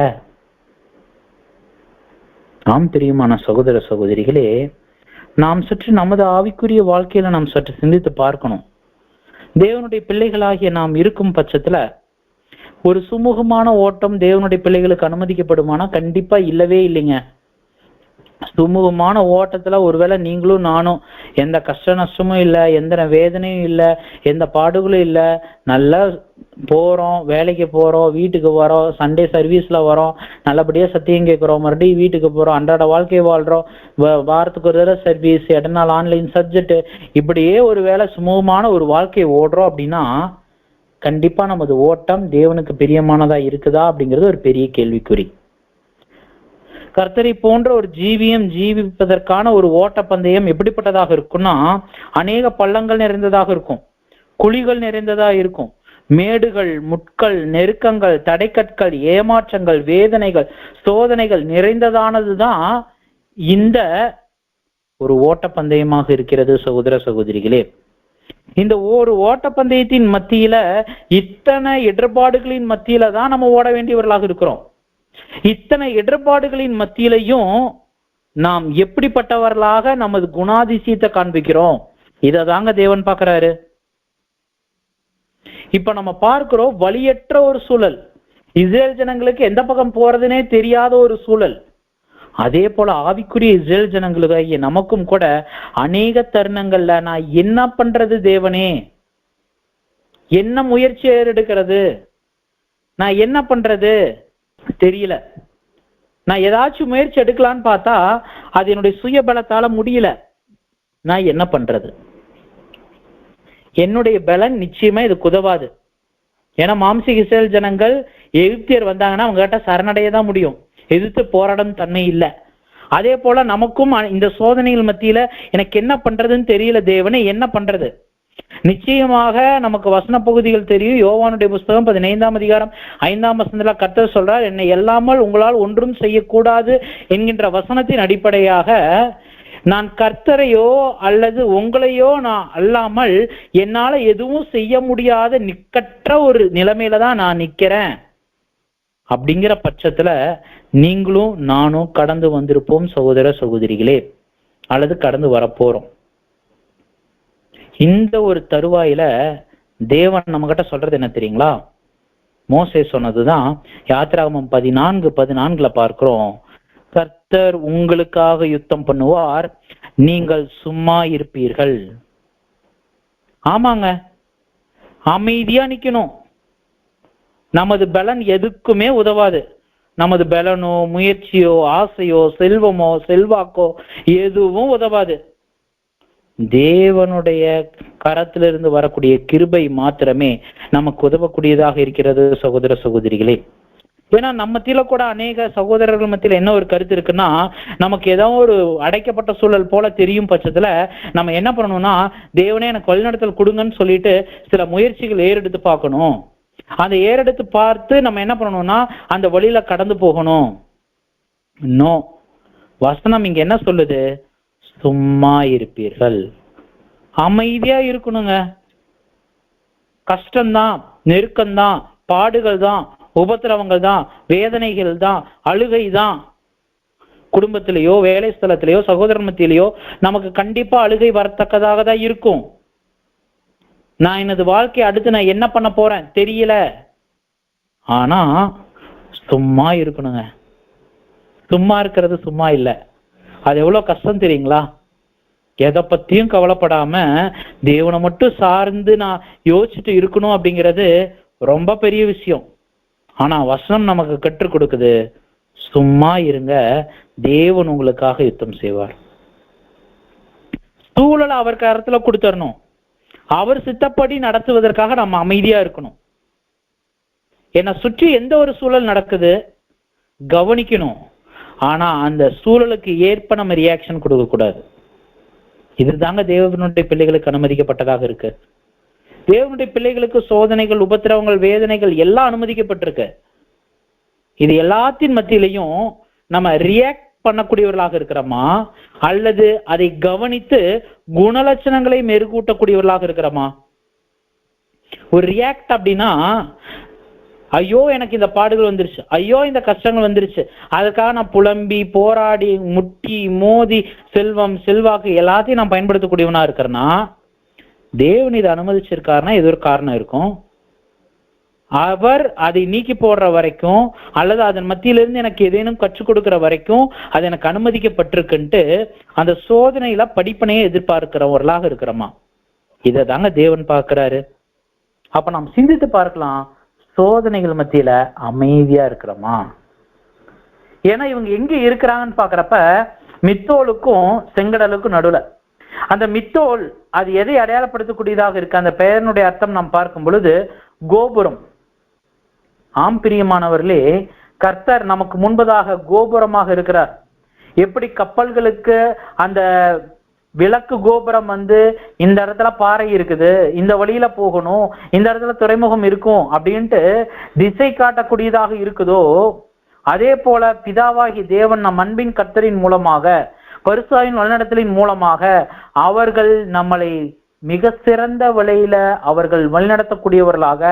நாம் பிரியமான சகோதர சகோதரிகளே, நாம் சற்று நமது ஆவிக்குரிய வாழ்க்கையில நாம் சற்று சிந்தித்து பார்க்கணும். தேவனுடைய பிள்ளைகளாகிய நாம் இருக்கும் பட்சத்துல ஒரு சுமூகமான ஓட்டம் தேவனுடைய பிள்ளைகளுக்கு அனுமதிக்கப்படுமானா? கண்டிப்பா இல்லவே இல்லைங்க. சுமூகமான ஓட்டத்துல ஒருவேளை நீங்களும் நானும் எந்த கஷ்ட நஷ்டமும் இல்லை, எந்த வேதனையும் இல்லை, எந்த பாடுகளும் இல்லை, நல்லா போறோம், வேலைக்கு போறோம், வீட்டுக்கு வரோம், சண்டே சர்வீஸ்ல வரோம், நல்லபடியா சத்தியம் கேட்கிறோம், மறுபடியும் வீட்டுக்கு போறோம், அன்றாட வாழ்க்கையை வாழ்றோம், வாரத்துக்கு ஒரு தடவை சர்வீஸ், 8 நாள் ஆன்லைன் சப்ஜெக்ட், இப்படியே ஒரு வேளை சுமூகமான ஒரு வாழ்க்கையை ஓடுறோம் அப்படின்னா கண்டிப்பா நமது ஓட்டம் தேவனுக்கு பிரியமானதா இருக்குதா அப்படிங்கிறது ஒரு பெரிய கேள்விக்குறி. கர்த்தரை போன்ற ஒரு ஜீவிப்பதற்கான ஒரு ஓட்ட பந்தயம் எப்படிப்பட்டதாக இருக்கும்னா, அநேக பள்ளங்கள் நிறைந்ததாக இருக்கும், குழிகள் நிறைந்ததா இருக்கும், மேடுகள், முட்கள், நெருக்கங்கள், தடைக்கற்கள், ஏமாற்றங்கள், வேதனைகள், சோதனைகள் நிறைந்ததானதுதான் இந்த ஒரு ஓட்ட பந்தயமாக இருக்கிறது. சகோதர சகோதரிகளே, இந்த ஒரு ஓட்டப்பந்தயத்தின் மத்தியில இத்தனை இடர்பாடுகளின் மத்தியில தான் நம்ம ஓட வேண்டியவர்களாக இருக்கிறோம். இத்தனை இடர்பாடுகளின் மத்தியிலையும் நாம் எப்படிப்பட்டவர்களாக நமது குணாதிசயத்தை காண்பிக்கிறோம், இதை தாங்க தேவன் பார்க்கிறாரு. இப்ப நம்ம பார்க்கிறோம், வழியற்ற ஒரு சூழல், இஸ்ரேல் ஜனங்களுக்கு எந்த பக்கம் போறதுனே தெரியாத ஒரு சூழல். அதே போல ஆவிக்குரிய இஸ்ரேல் ஜனங்களுக்கு நமக்கும் கூட அநேக தருணங்கள்ல நான் என்ன பண்றது தேவனே, என்ன முயற்சி எடுக்கிறது, நான் என்ன பண்றது தெரியல, நான் ஏதாச்சும் முயற்சி எடுக்கலான்னு பார்த்தா அது என்னுடைய சுய பலத்தால முடியல, நான் என்ன பண்றது? என்னுடைய பலன் நிச்சயமா இது உதவாது. ஏன்னா மாம்சீக இஸ்ரேல் ஜனங்கள் எகிப்தியர் வந்தாங்கன்னா அவங்க கிட்ட சரணடைய தான் முடியும், எதிர்த்து போராடும் தன்மை இல்லை. அதே போல நமக்கும் இந்த சோதனைகள் மத்தியில எனக்கு என்ன பண்றதுன்னு தெரியல தேவனே, என்ன பண்றது? நிச்சயமாக நமக்கு வசன பகுதிகள் தெரியும். யோவானுடைய புஸ்தகம் 15ஆம் அதிகாரம் 5ஆம் வசனத்துல கர்த்தர் சொல்றார், என்னை எல்லாமல் உங்களால் ஒன்றும் செய்யக்கூடாது என்கின்ற வசனத்தின் அடிப்படையாக நான் கர்த்தரையோ அல்லது உங்களையோ நான் அல்லாமல் என்னால எதுவும் செய்ய முடியாத நிக்கற்ற ஒரு நிலைமையில தான் நான் நிக்கிறேன். அப்படிங்கிற பட்சத்துல நீங்களும் நானும் கடந்து வந்திருப்போம் சகோதர சகோதரிகளே, அல்லது கடந்து வரப்போறோம். இந்த ஒரு தருவாயில தேவன் நம்ம கிட்ட சொல்றது என்ன தெரியுங்களா? மோசே சொன்னதுதான் யாத்திராகமம் 14:14 பார்க்கிறோம். கர்த்தர் உங்களுக்காக யுத்தம் பண்ணுவார், நீங்கள் சும்மா இருப்பீர்கள். ஆமாங்க, அமைதியா நிக்கணும். நமது பலன் எதுக்குமே உதவாது. நமது பலனோ முயற்சியோ ஆசையோ செல்வமோ செல்வாக்கோ எதுவும் உதவாது. தேவனுடைய கரத்திலிருந்து வரக்கூடிய கிருபை மாத்திரமே நமக்கு உதவக்கூடியதாக இருக்கிறது சகோதர சகோதரிகளே. ஏன்னா நம்ம மத்தியில கூட அநேக சகோதரர்கள் மத்தியில என்ன ஒரு கருத்து இருக்குன்னா, நமக்கு ஏதோ ஒரு அடைக்கப்பட்ட சூழல் போல தெரியும் பட்சத்துல நம்ம என்ன பண்ணணும்னா, தேவனே எனக்கு வழிநடத்தல் கொடுங்கன்னு சொல்லிட்டு சில முயற்சிகள் ஏறெடுத்து பார்க்கணும். அந்த ஏறெடுத்து பார்த்து நம்ம என்ன பண்ணணும்னா அந்த வழியில கடந்து போகணும். இன்னும் வசனம் இங்க என்ன சொல்லுது? சும்மா இருப்பீர்கள். அமைதியா இருக்கணுங்க. கஷ்டம்தான், நெருக்கம்தான், பாடுகள் தான், உபத்திரவங்கள் தான், வேதனைகள் தான், அழுகை தான். குடும்பத்திலேயோ வேலை ஸ்தலத்திலேயோ சகோதர மத்தியிலேயோ நமக்கு கண்டிப்பா அழுகை வரத்தக்கதாக தான் இருக்கும். நான் எனது வாழ்க்கை அடுத்து நான் என்ன பண்ண போறேன் தெரியல. ஆனா சும்மா இருக்கணுங்க. சும்மா இருக்கிறது சும்மா இல்லை. அது எவ்வளவு கஷ்டம் தெரியுங்களா? எதை பத்தியும் கவலைப்படாம தேவனை மட்டும் சார்ந்து நான் யோசிச்சுட்டு இருக்கணும் அப்படிங்கிறது ரொம்ப பெரிய விஷயம். ஆனா வசனம் நமக்கு கற்றுக் கொடுக்குது, சும்மா இருங்க, தேவன் உங்களுக்காக யுத்தம் செய்வார். சூழலை அவர் கருத்துல கொடுத்துடணும். அவர் சித்தப்படி நடத்துவதற்காக நம்ம அமைதியா இருக்கணும். என்னை சுற்றி எந்த ஒரு சூழல் நடக்குது கவனிக்கணும். ஆனா அந்த சூழலுக்கு ஏற்ப நம்ம ரியாக்ஷன் கொடுக்க கூடாது. இதுதாங்க தேவனுடைய பிள்ளைகளுக்கு அனுமதிக்கப்பட்டதாக இருக்கு. தேவனுடைய பிள்ளைகளுக்கு சோதனைகள், உபத்திரவங்கள், வேதனைகள் எல்லாம் அனுமதிக்கப்பட்டிருக்கு. இது எல்லாத்தின் மத்தியிலையும் நம்ம ரியாக்ட் பண்ணக்கூடியவர்களாக இருக்கிறோமா, அல்லது அதை கவனித்து குணலட்சணங்களை மெருகூட்டக்கூடியவர்களாக இருக்கிறோமா? ஒரு ரியாக்ட் அப்படின்னா, ஐயோ எனக்கு இந்த பாடுகள் வந்துருச்சு, ஐயோ இந்த கஷ்டங்கள் வந்துருச்சு, அதுக்காக நான் புலம்பி போராடி முட்டி மோதி செல்வம் செல்வாக்கு எல்லாத்தையும் நான் பயன்படுத்தக்கூடியவனா இருக்கிறேன்னா, தேவன் இதை அனுமதிச்சிருக்காருன்னா இது ஒரு காரணம் இருக்கும். அவர் அதை நீக்கி போடுற வரைக்கும் அல்லது அதன் மத்தியிலிருந்து எனக்கு ஏதேனும் கற்றுக் கொடுக்கிற வரைக்கும் அது எனக்கு அனுமதிக்கப்பட்டிருக்குன்ட்டு அந்த சோதனையில படிப்பனையே எதிர்பார்க்கிறவர்களாக இருக்கிறோமா? இதை தாங்க தேவன் பார்க்கிறாரு. அப்ப நாம் சிந்தித்து பார்க்கலாம், சோதனைகள் மத்தியில அமைதியா இருக்கிறோமா? ஏன்னா இவங்க எங்க இருக்கிறாங்கன்னு பாக்குறப்ப மித்தோலுக்கும் செங்கடலுக்கும் நடுவுல. அந்த மித்தோல் அது எதை அடையாளப்படுத்தக்கூடியதாக இருக்கு? அந்த பெயரினுடைய அர்த்தம் நாம் பார்க்கும் பொழுது கோபுரம். ஆம் பிரியமானவர்களே, கர்த்தர் நமக்கு முன்பதாக கோபுரமாக இருக்கிறார். எப்படி கப்பல்களுக்கு அந்த விளக்கு கோபுரம் இந்த இடத்துல பாறை இருக்குது, இந்த வழியில போகணும், இந்த இடத்துல துறைமுகம் இருக்கும் அப்படின்ட்டு திசை காட்டக்கூடியதாக இருக்குதோ, அதே போல பிதாவாகி தேவன் நம் அன்பின் கர்த்தரின் மூலமாக பரிசுத்தாவின் வழிநடத்தலின் மூலமாக அவர்கள் நம்மளை மிக சிறந்த வழியில அவர்கள் வழிநடத்தக்கூடியவர்களாக,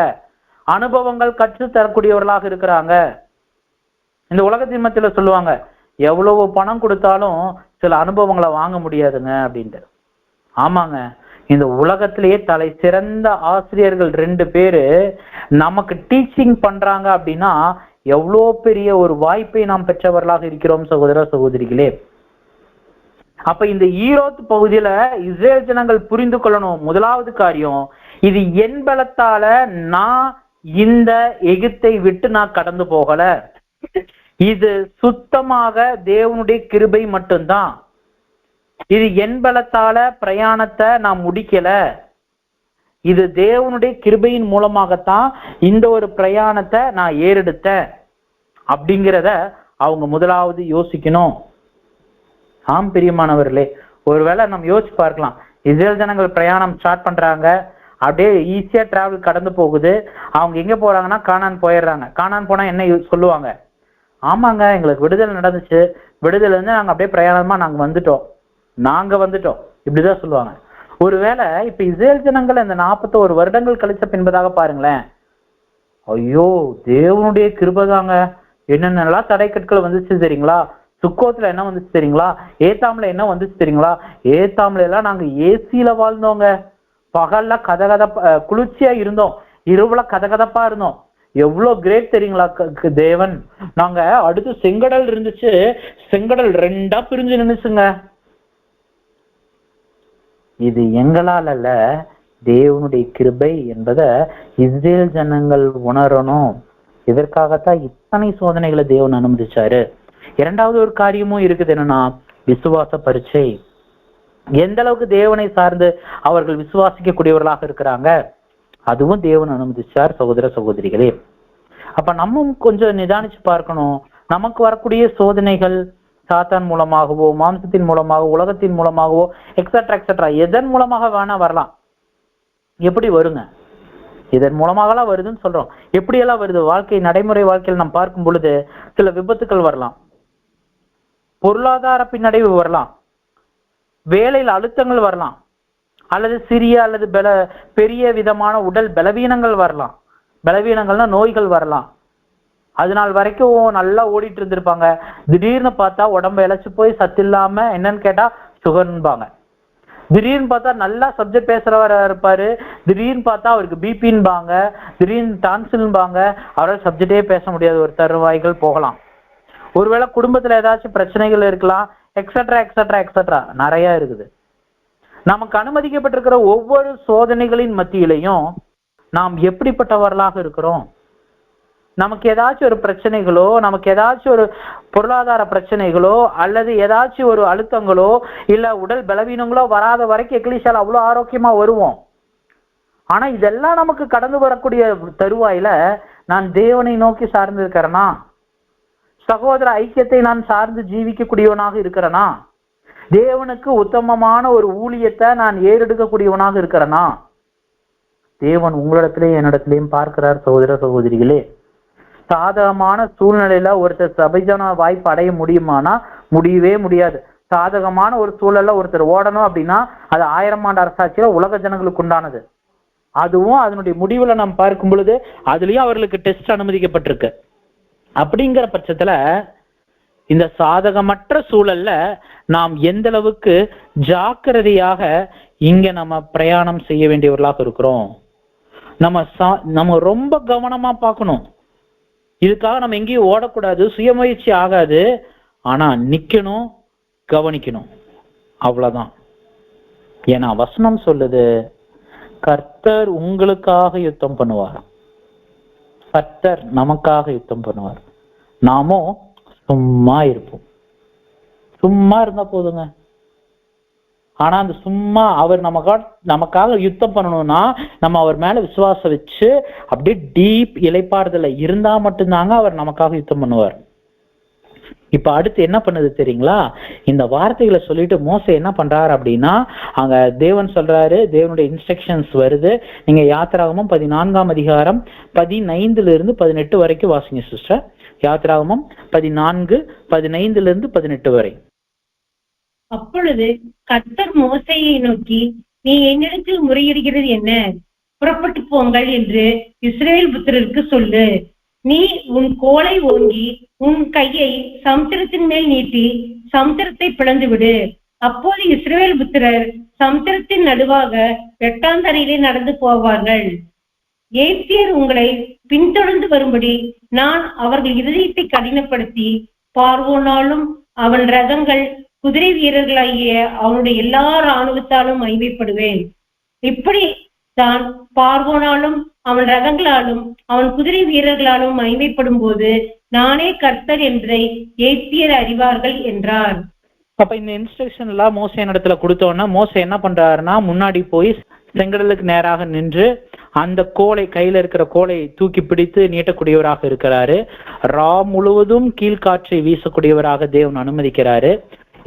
அனுபவங்கள் கற்று தரக்கூடியவர்களாக இருக்கிறாங்க. இந்த உலகத்தின் மத்தியில சொல்லுவாங்க, எவ்வளவு பணம் கொடுத்தாலும் சில அனுபவங்களை வாங்க முடியாதுங்க அப்படின்ட்டு. ஆமாங்க, இந்த உலகத்திலேயே தலை சிறந்த ஆசிரியர்கள் 2 பேரு நமக்கு டீச்சிங் பண்றாங்க அப்படின்னா எவ்வளோ பெரிய ஒரு வாய்ப்பை நாம் பெற்றவர்களாக இருக்கிறோம் சகோதர சகோதரிகளே. அப்ப இந்த ஈரோத்து பகுதியில இஸ்ரேல் ஜனங்கள் புரிந்து கொள்ளணும், முதலாவது காரியம், இது என் பலத்தால நான் இந்த எகிப்தை விட்டு நான் கடந்து போகல, இது சுத்தமாக தேவனுடைய கிருபை மட்டும்தான். இது என் பலத்தால பிரயாணத்தை நான் முடிக்கல, இது தேவனுடைய கிருபையின் மூலமாகத்தான் இந்த ஒரு பிரயாணத்தை நான் ஏறெடுத்தேன் அப்படிங்கிறத அவங்க முதலாவது யோசிக்கணும். ஆம் பிரியமானவர்களே, ஒருவேளை நம்ம யோசிச்சு பார்க்கலாம், இஸ்ரேல் ஜனங்கள் பிரயாணம் ஸ்டார்ட் பண்றாங்க, அப்படியே ஈஸியா டிராவல் கடந்து போகுது. அவங்க எங்க போறாங்கன்னா கானான் போயிடுறாங்க. கானான் போனா என்ன சொல்லுவாங்க? ஆமாங்க, எங்களுக்கு விடுதலை நடந்துச்சு, விடுதலை இருந்து நாங்க அப்படியே பிரயாணமா நாங்க வந்துட்டோம். நாங்க வந்துட்டோம், இப்படிதான் சொல்லுவாங்க. ஒருவேளை இப்ப இஸ்ரேல் ஜனங்கள் அந்த 41 வருடங்கள் கழிச்ச பின்பதாக பாருங்களேன், ஐயோ தேவனுடைய கிருபதாங்க, என்னென்னலாம் தடை கற்கள் வந்துச்சு தெரியுங்களா, சுக்கோத்துல என்ன வந்துச்சு தெரியுங்களா, ஏத்தாம்ல என்ன வந்துச்சு தெரியுங்களா, ஏத்தாம்ல எல்லாம் நாங்க ஏசியில வாழ்ந்தோங்க, பகல்ல கதகதப்பா குளிர்ச்சியா இருந்தோம், இரவுல கதகதப்பா இருந்தோம், எவ்வளவு கிரேட் தெரியுங்களா தேவன். நாங்க அடுத்து செங்கடல் இருந்துச்சு, செங்கடல் 2ஆ பிரிஞ்சு நின்னுச்சுங்க. இது எங்களால் அல்ல, தேவனுடைய கிருபை என்பதை இஸ்ரேல் ஜனங்கள் உணரணும். இதற்காகத்தான் இத்தனை சோதனைகளை தேவன் அனுமதிச்சாரு. இரண்டாவது ஒரு காரியமும் இருக்குது, என்னன்னா விசுவாச பரீட்சை. எந்த அளவுக்கு தேவனை சார்ந்து அவர்கள் விசுவாசிக்க கூடியவர்களாக இருக்கிறாங்க, அதுவும் தேவன் அனுமதிச்சார் சகோதர சகோதரிகளே. அப்ப நம்ம கொஞ்சம் நிதானிச்சு பார்க்கணும். நமக்கு வரக்கூடிய சோதனைகள் சாத்தான் மூலமாகவோ, மாம்சத்தின் மூலமாகவோ, உலகத்தின் மூலமாகவோ, எக்ஸட்ரா எக்ஸட்ரா எதன் மூலமாக வேணா வரலாம். எப்படி வருங்க, இதன் மூலமாகலாம் வருதுன்னு சொல்றோம். எப்படியெல்லாம் வருது, வாழ்க்கை நடைமுறை வாழ்க்கையில் நாம் பார்க்கும் பொழுது சில விபத்துக்கள் வரலாம், பொருளாதார பின்னடைவு வரலாம், வேலையில் அழுத்தங்கள் வரலாம், அல்லது சிறிய அல்லது பெரிய விதமான உடல் பலவீனங்கள் வரலாம். பலவீனங்கள்னா நோய்கள் வரலாம். அது நாள் வரைக்கும் நல்லா ஓடிட்டு இருந்திருப்பாங்க, திடீர்னு பார்த்தா உடம்பு இழைச்சு போய் சத்து இல்லாம என்னன்னு கேட்டா சுகர்ன்பாங்க. திடீர்னு பார்த்தா நல்லா சப்ஜெக்ட் பேசுறவரா இருப்பாரு, திடீர்னு பார்த்தா அவருக்கு பிபின்பாங்க, திடீர்னு டான்சில்பாங்க, அவரால் சப்ஜெக்டே பேச முடியாத ஒரு தருவாய்கள் போகலாம். ஒருவேளை குடும்பத்துல ஏதாச்சும் பிரச்சனைகள் இருக்கலாம், எக்ஸட்ரா எக்ஸட்ரா எக்ஸட்ரா நிறைய இருக்குது. நமக்கு அனுமதிக்கப்பட்டிருக்கிற ஒவ்வொரு சோதனைகளின் மத்தியிலையும் நாம் எப்படிப்பட்டவர்களாக இருக்கிறோம். நமக்கு ஏதாச்சும் ஒரு பிரச்சனைகளோ, நமக்கு ஏதாச்சும் ஒரு பொருளாதார பிரச்சனைகளோ, அல்லது ஏதாச்சும் ஒரு அழுத்தங்களோ இல்ல உடல் பலவீனங்களோ வராத வரைக்கும் எக்லீசியால அவ்வளவு ஆரோக்கியமா வருவோம். ஆனா இதெல்லாம் நமக்கு கடந்து வரக்கூடிய தருவாயில நான் தேவனை நோக்கி சார்ந்து இருக்கிறேனா, சகோதர ஐக்கியத்தை நான் சார்ந்து ஜீவிக்கக்கூடியவனாக இருக்கிறேனா, தேவனுக்கு உத்தமமான ஒரு ஊழியத்தை நான் ஏறெடுக்கக்கூடியவனாக இருக்கிறேனா, தேவன் உங்களிடத்திலேயும் என்னிடத்திலையும் பார்க்கிறார். சகோதர சகோதரிகளே, சாதகமான சூழ்நிலையில ஒருத்தர் சபைஜன வாய்ப்பு அடைய முடியுமானா முடியவே முடியாது. சாதகமான ஒரு சூழல்ல ஒருத்தர் ஓடணும் அப்படின்னா அது 1000 ஆண்டு அரசாட்சியில உலக ஜனங்களுக்கு உண்டானது. அதுவும் அதனுடைய முடிவுல நாம் பார்க்கும் பொழுது அதுலயும் அவர்களுக்கு டெஸ்ட் அனுமதிக்கப்பட்டிருக்கு. அப்படிங்கிற பட்சத்துல இந்த சாதகமற்ற சூழல்ல நாம் எந்த அளவுக்கு ஜாக்கிரதையாக இங்க நம்ம பிரயாணம் செய்ய வேண்டியவர்களாக இருக்கிறோம். நம்ம ரொம்ப கவனமா பார்க்கணும். இதுக்காக நம்ம எங்கேயும் ஓடக்கூடாது, சுயமுயற்சி ஆகாது. ஆனா நிக்கணும், கவனிக்கணும், அவ்வளவுதான். ஏன்னா வசனம் சொல்லுது, கர்த்தர் உங்களுக்காக யுத்தம் பண்ணுவார், கர்த்தர் நமக்காக யுத்தம் பண்ணுவார், நாமோ சும்மா இருப்போம். சும்மா இருந்தா போதுங்க. ஆனா அந்த சும்மா அவர் நமக்காக யுத்தம் பண்ணணும்னா நம்ம அவர் மேல விசுவாசம் வச்சு அப்படியே டீப் இளைப்பாறுதல இருந்தா மட்டும்தாங்க அவர் நமக்காக யுத்தம் பண்ணுவார். இப்ப அடுத்து என்ன பண்ணுது தெரியுங்களா, இந்த வார்த்தைகளை சொல்லிட்டு மோசே என்ன பண்றாரு அப்படின்னா, அங்க தேவன் சொல்றாரு, தேவனுடைய இன்ஸ்ட்ரக்ஷன்ஸ் வருது. நீங்க யாத்திராகமம் 14ஆம் அதிகாரம் 15-18 வரைக்கும் வாசிங்க சிஸ்டர். யாத்திராகமம் 14:15-18 வரை. அப்பொழுது கர்த்தர் மோசேயை நோக்கி, நீ என்னிடத்தில் முறையிடுகிறது என்ன? புறப்பட்டு போங்கள் என்று இஸ்ரவேல் புத்திரருக்கு சொல்லு. நீ உன் கோலை ஓங்கி உன் கையை சமுத்திரத்தின் மேல் நீட்டி சமுத்திரத்தை பிளந்து விடு. அப்போது இஸ்ரவேல் புத்திரர் சமுத்திரத்தின் நடுவாக வெட்டாந்தரையிலே நடந்து போவார்கள். எகிப்தியர் உங்களை பின்தொடர்ந்து வரும்படி நான் அவர்கள் இதயத்தை கடினப்படுத்தி பார்வோனாலும் அவன் ரதங்கள் குதிரை வீரர்களாகிய அவனுடைய எல்லா இராணுவத்தாலும் மகிமைப்படுவேன். இப்படி தான் பார்வோனாலும் அவன் ரதங்களாலும் அவன் குதிரை வீரர்களாலும் மகிமைப்படும் போது நானே கர்த்தர் என்றை எகிப்தியர் அறிவார்கள் என்றார். அப்ப இந்த இன்ஸ்ட்ரக்ஷன் எல்லாம் மோசே இடத்துல கொடுத்தோன்னா மோசே என்ன பண்றாருன்னா, முன்னாடி போய் செங்கடலுக்கு நேராக நின்று அந்த கோலை, கையில இருக்கிற கோலை தூக்கி பிடித்து நீட்டக்கூடியவராக இருக்கிறாரு. முழுவதும் கீழ்காற்றை வீசக்கூடியவராக தேவன் அனுமதிக்கிறாரு.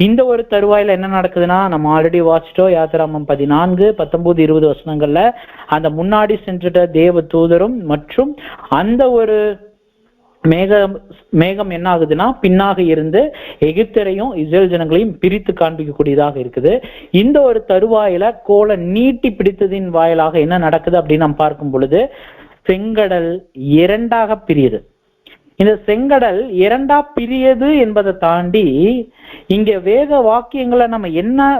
இந்த ஒரு தருவாயில என்ன நடக்குதுன்னா, நம்ம ஆல்ரெடி வாசிட்டோம், யாத்திராகமம் 14, 19, 20 வசனங்கள்ல அந்த முன்னாடி சென்றுட்ட தேவ தூதரும் மற்றும் அந்த ஒரு மேகம் என்ன ஆகுதுன்னா பின்னாக இருந்து எகிப்தரையும் இஸ்ரேல் ஜனங்களையும் பிரித்து காண்பிக்கக்கூடியதாக இருக்குது. இந்த ஒரு தருவாயில கோலை நீட்டி பிடித்ததின் வாயிலாக என்ன நடக்குது அப்படின்னு நாம் பார்க்கும் பொழுது செங்கடல் இரண்டாக பிரியுது. இந்த செங்கடல் இரண்டா பிரியது என்பதை தாண்டி இங்க வேத வாக்கியங்களை நம்ம என்ன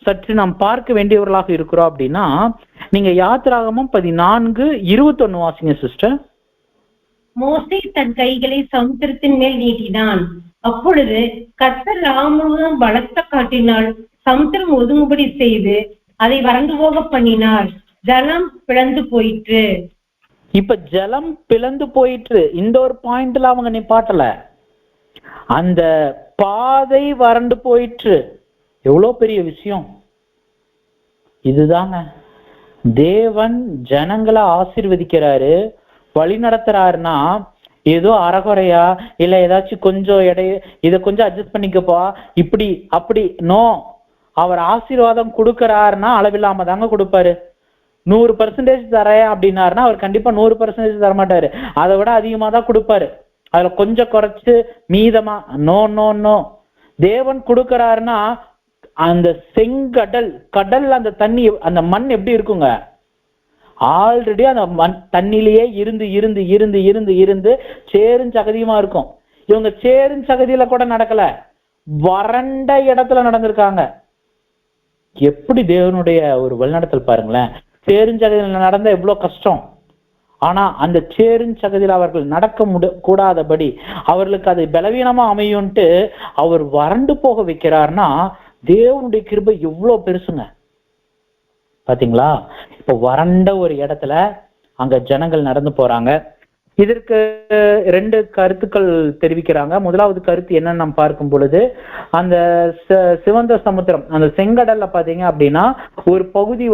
சற்று நாம் பார்க்க வேண்டியவர்களாக இருக்கிறோம் அப்படின்னா, நீங்க யாத்திராகமம் 14:21 வாசிங்க சிஸ்டர். மோசே தன் கைகளை சமுத்திரத்தின் மேல் நீட்டினான். அப்பொழுது கர்த்தர் ராமுகம் பலத்த காட்டினால் சமுத்திரம் ஒதுங்கும்படி செய்து அதை வறண்டு போக பண்ணினார். ஜலம் பிளந்து போயிற்று. இப்ப ஜலம் பிளந்து போயிற்று. இந்த ஒரு பாயிண்ட்ல அவங்க நிப்பாட்டல, அந்த பாதை வறண்டு போயிற்று. எவ்வளவு பெரிய விஷயம் இதுதாங்க. தேவன் ஜனங்களை ஆசீர்வதிக்கிறாரு, வழி நடத்துறாருன்னா ஏதோ அறகுறையா இல்ல ஏதாச்சும் கொஞ்சம் இதை கொஞ்சம் அட்ஜஸ்ட் பண்ணிக்கப்பா இப்படி அப்படி நோ. அவர் ஆசீர்வாதம் கொடுக்கறாருன்னா அளவில்லாம தாங்க கொடுப்பாரு. 100% தரேன் அப்படின்னாருன்னா அவர் கண்டிப்பா 100% தரமாட்டாரு, அதை விட அதிகமா தான் கொடுப்பாரு. அதுல கொஞ்சம் குறைச்சு மீதமா நோ நோ நோ. தேவன் கொடுக்கறாருன்னா அந்த செங்கடல் கடல்ல அந்த தண்ணி அந்த மண் எப்படி இருக்குங்க, ஆல்ரெடி அந்த மண் தண்ணிலேயே இருந்து இருந்து இருந்து இருந்து இருந்து சேரும் சகதியுமா இருக்கும். இவங்க சேரும் சகதியில கூட நடக்கல, வறண்ட இடத்துல நடந்திருக்காங்க. எப்படி தேவனுடைய ஒரு வழிநடத்தல் பாருங்களேன். சேருஞ்சகதியில் நடந்த எவ்வளவு கஷ்டம். ஆனா அந்த சேருஞ்சகதியில் அவர்கள் நடக்க கூடாதபடி அவர்களுக்கு அது பலவீனமா அமையும்ட்டு அவர் வறண்டு போக வைக்கிறார்னா தேவனுடைய கிருபை எவ்வளவு பெருசுங்க பாத்தீங்களா. இப்ப வறண்ட ஒரு இடத்துல அங்க ஜனங்கள் நடந்து போறாங்க. இதற்கு 2 கருத்துக்கள் தெரிவிக்கிறாங்க. முதலாவது கருத்து என்னன்னு நம்ம பார்க்கும் பொழுது, அந்த சிவந்த சமுத்திரம் அந்த செங்கடல்ல பாத்தீங்க அப்படின்னா ஒரு பகுதி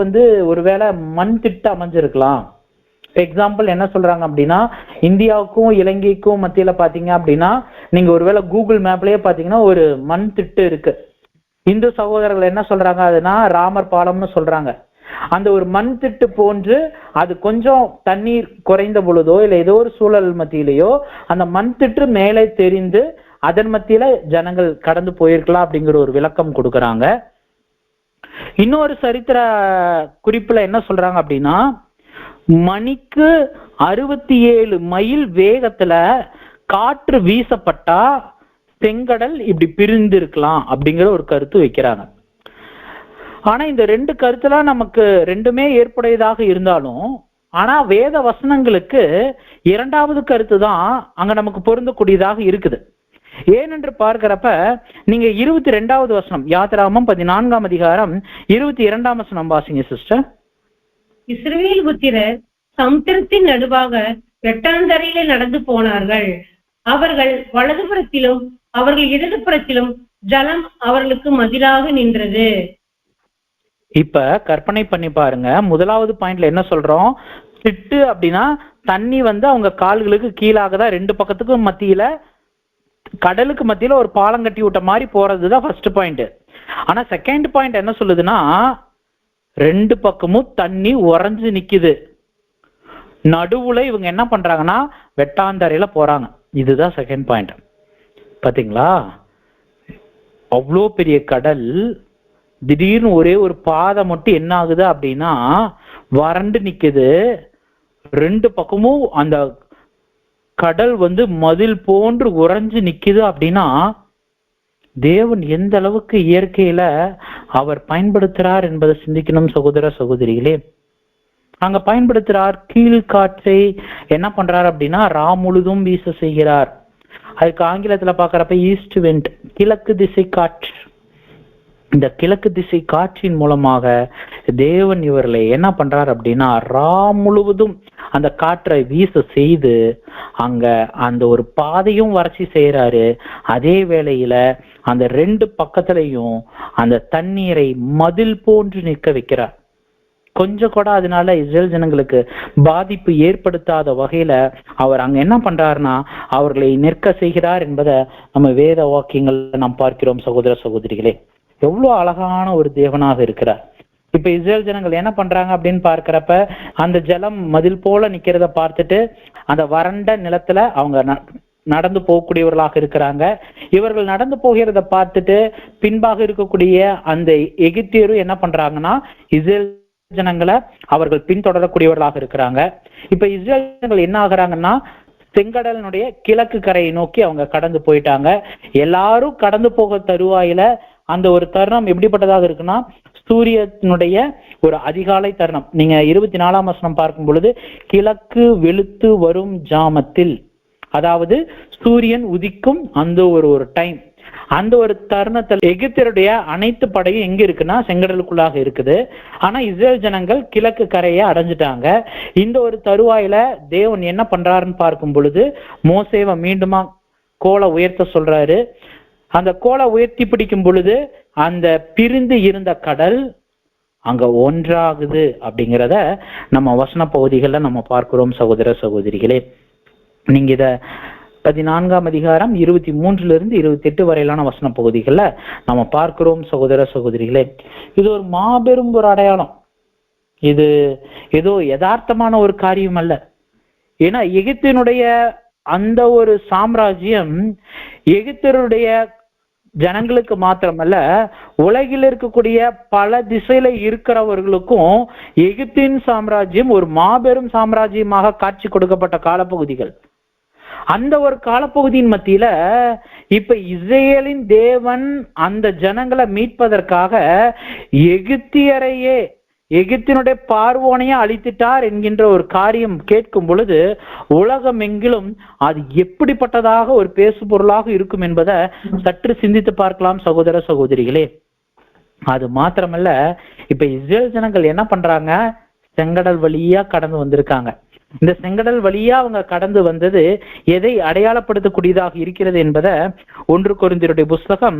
ஒருவேளை மண் திட்டு அமைஞ்சிருக்கலாம். எக்ஸாம்பிள் என்ன சொல்றாங்க அப்படின்னா, இந்தியாவுக்கும் இலங்கைக்கும் மத்தியில பாத்தீங்க அப்படின்னா நீங்க ஒருவேளை கூகுள் மேப்லயே பாத்தீங்கன்னா ஒரு மண் திட்டு இருக்கு. இந்து சகோதரர்கள் என்ன சொல்றாங்க, அதுனா ராமர் பாலம்னு சொல்றாங்க. அந்த ஒரு மண் திட்டு போன்று அது கொஞ்சம் தண்ணீர் குறைந்த பொழுதோ இல்ல ஏதோ ஒரு சூழல் மத்தியிலேயோ அந்த மண் திட்டு மேலே தெரிந்து அதன் மத்தியில ஜனங்கள் கடந்து போயிருக்கலாம் அப்படிங்கிற ஒரு விளக்கம் கொடுக்கறாங்க. இன்னொரு சரித்திர குறிப்புல என்ன சொல்றாங்க அப்படின்னா, மணிக்கு 67 மைல் வேகத்துல காற்று வீசப்பட்டா செங்கடல் இப்படி பிரிந்து இருக்கலாம் அப்படிங்கிற ஒரு கருத்து வைக்கிறாங்க. ஆனா இந்த 2 கருத்துலாம் நமக்கு ரெண்டுமே ஏற்புடையதாக இருந்தாலும், ஆனா வேத வசனங்களுக்கு 2வது கருத்து தான் அங்க நமக்கு பொருந்தக்கூடியதாக இருக்குது. ஏனென்று பார்க்கிறப்ப நீங்க 22வது வசனம் யாத்திராகமம் 14ஆம் அதிகாரம் 22ஆம் வசனம் வாசிங்க சிஸ்டர். இஸ்ரவேல் புத்திரர் சமுத்திரத்தின் நடுவாக வெட்டாந்தரையிலே நடந்து போனார்கள். அவர்கள் வலதுபுறத்திலும் அவர்கள் இடதுபுறத்திலும் ஜலம் அவர்களுக்கு மதிலாக நின்றது. இப்ப கற்பனை பண்ணி பாருங்க. முதலாவது பாயிண்ட்ல என்ன சொல்றோம், திட்டு அப்படின்னா தண்ணி அவங்க கால்களுக்கு கீழாக தான் 2 பக்கத்துக்கும் மத்தியில கடலுக்கு மத்தியில ஒரு பாலம் கட்டி விட்ட மாதிரி போறதுதான் ஃபர்ஸ்ட் பாயிண்ட். ஆனா செகண்ட் பாயிண்ட் என்ன சொல்லுதுன்னா, 2 பக்கமும் தண்ணி உறைஞ்சு நிக்குது, நடுவுல இவங்க என்ன பண்றாங்கன்னா வெட்டாந்தரையில போறாங்க. இதுதான் செகண்ட் பாயிண்ட். பாத்தீங்களா, அவ்வளோ பெரிய கடல் திடீர்னு ஒரே ஒரு பாதை மட்டும் என்ன ஆகுது அப்படின்னா வறண்டு நிக்குது. 2 பக்கமும் அந்த கடல் மதில் போன்று உறைஞ்சு நிக்குது. அப்படின்னா தேவன் எந்த அளவுக்கு இயற்கையில அவர் பயன்படுத்துறார் என்பதை சிந்திக்கணும் சகோதர சகோதரிகளே. அங்க பயன்படுத்துறார் கீழ்காற்றை என்ன பண்றார் அப்படின்னா முழுதும் வீச செய்கிறார். அதுக்கு ஆங்கிலத்துல பாக்குறப்ப ஈஸ்ட் வெண்ட், கிழக்கு திசை காற்று. இந்த கிழக்கு திசை காற்றின் மூலமாக தேவன் இவர்களை என்ன பண்றார் அப்படின்னா முழுவதும் அந்த காற்றை வீச செய்து அங்க அந்த ஒரு பாதையும் வறட்சி செய்யறாரு. அதே வேளையில அந்த 2 பக்கத்திலையும் அந்த தண்ணீரை மதில் போன்று நிற்க வைக்கிறார். கொஞ்சம் கூட அதனால இஸ்ரேல் ஜனங்களுக்கு பாதிப்பு ஏற்படுத்தாத வகையில அவர் அங்க என்ன பண்றாருன்னா அவர்களை நிற்க செய்கிறார் என்பதை நம்ம வேத வாக்கியங்கள்ல நாம் பார்க்கிறோம் சகோதர சகோதரிகளே. எவ்வளவு அழகான ஒரு தேவனாக இருக்கிறார். இப்ப இஸ்ரேல் ஜனங்கள் என்ன பண்றாங்க அப்படின்னு பார்க்கிறப்ப அந்த ஜலம் மதில் போல நிக்கிறத பார்த்துட்டு அந்த வறண்ட நிலத்துல அவங்க நடந்து போகக்கூடியவர்களாக இருக்கிறாங்க. இவர்கள் நடந்து போகிறத பார்த்துட்டு பின்பாக இருக்கக்கூடிய அந்த எகிப்தியரும் என்ன பண்றாங்கன்னா இஸ்ரேல் ஜனங்களை அவர்கள் பின்தொடரக்கூடியவர்களாக இருக்கிறாங்க. இப்ப இஸ்ரேல் ஜனங்கள் என்ன ஆகுறாங்கன்னா செங்கடலினுடைய கிழக்கு கரையை நோக்கி அவங்க கடந்து போயிட்டாங்க. எல்லாரும் கடந்து போக தருவாயில அந்த ஒரு தருணம் எப்படிப்பட்டதாக இருக்குன்னா சூரியனுடைய ஒரு அதிகாலை தருணம். நீங்க 24ஆம் வசனம் பார்க்கும் பொழுது கிழக்கு வெளுத்து வரும் ஜாமத்தில், அதாவது சூரியன் உதிக்கும் அந்த ஒரு டைம், அந்த ஒரு தருணத்தில் எகிப்தியருடைய அனைத்து படையும் எங்க இருக்குன்னா செங்கடலுக்குள்ளாக இருக்குது. ஆனா இஸ்ரேல் ஜனங்கள் கிழக்கு கரையை அடைஞ்சிட்டாங்க. இந்த ஒரு தருவாயில தேவன் என்ன பண்றாருன்னு பார்க்கும் பொழுது மோசேவை மீண்டுமா கோலை உயர்த்த சொல்றாரு. அந்த கோலை உயர்த்தி பிடிக்கும் பொழுது அந்த பிரிந்து இருந்த கடல் அங்க ஒன்றாகுது அப்படிங்கிறத நம்ம வசன பகுதிகளில் நம்ம பார்க்கிறோம். சகோதர சகோதரிகளே, நீங்க இத 14ஆம் அதிகாரம் 23 to 28 வரையிலான வசன பகுதிகள்ல நம்ம பார்க்கிறோம். சகோதர சகோதரிகளே, இது ஒரு மாபெரும் ஒரு அடையாளம். இது ஏதோ யதார்த்தமான ஒரு காரியம் அல்ல. ஏன்னா எகிப்தினுடைய அந்த ஒரு சாம்ராஜ்யம் எகிப்தியருடைய ஜனங்களுக்கு மாத்திரமல்ல, உலகில் இருக்கக்கூடிய பல திசையில இருக்கிறவர்களுக்கும் எகிப்தின் சாம்ராஜ்யம் ஒரு மாபெரும் சாம்ராஜ்யமாக காட்சி கொடுக்கப்பட்ட காலப்பகுதிகள். அந்த ஒரு காலப்பகுதியின் மத்தியில இப்ப இஸ்ரேலின் தேவன் அந்த ஜனங்களை மீட்பதற்காக எகிப்தியரையே, எகிப்தினுடைய பார்வோனையே அழித்திட்டார் என்கின்ற ஒரு காரியம் கேட்கும் பொழுது உலகம் எங்கிலும் அது எப்படிப்பட்டதாக ஒரு பேசு பொருளாக இருக்கும் என்பதை சற்று சிந்தித்து பார்க்கலாம். சகோதர சகோதரிகளே, அது மாத்திரமல்ல, இப்ப இஸ்ரேல் ஜனங்கள் என்ன பண்றாங்க, செங்கடல் வழியா கடந்து வந்திருக்காங்க. இந்த செங்கடல் வழியா அவங்க கடந்து வந்தது எதை அடையாளப்படுத்தக்கூடியதாக இருக்கிறது என்பதை 1 கொரிந்தியருடைய புஸ்தகம்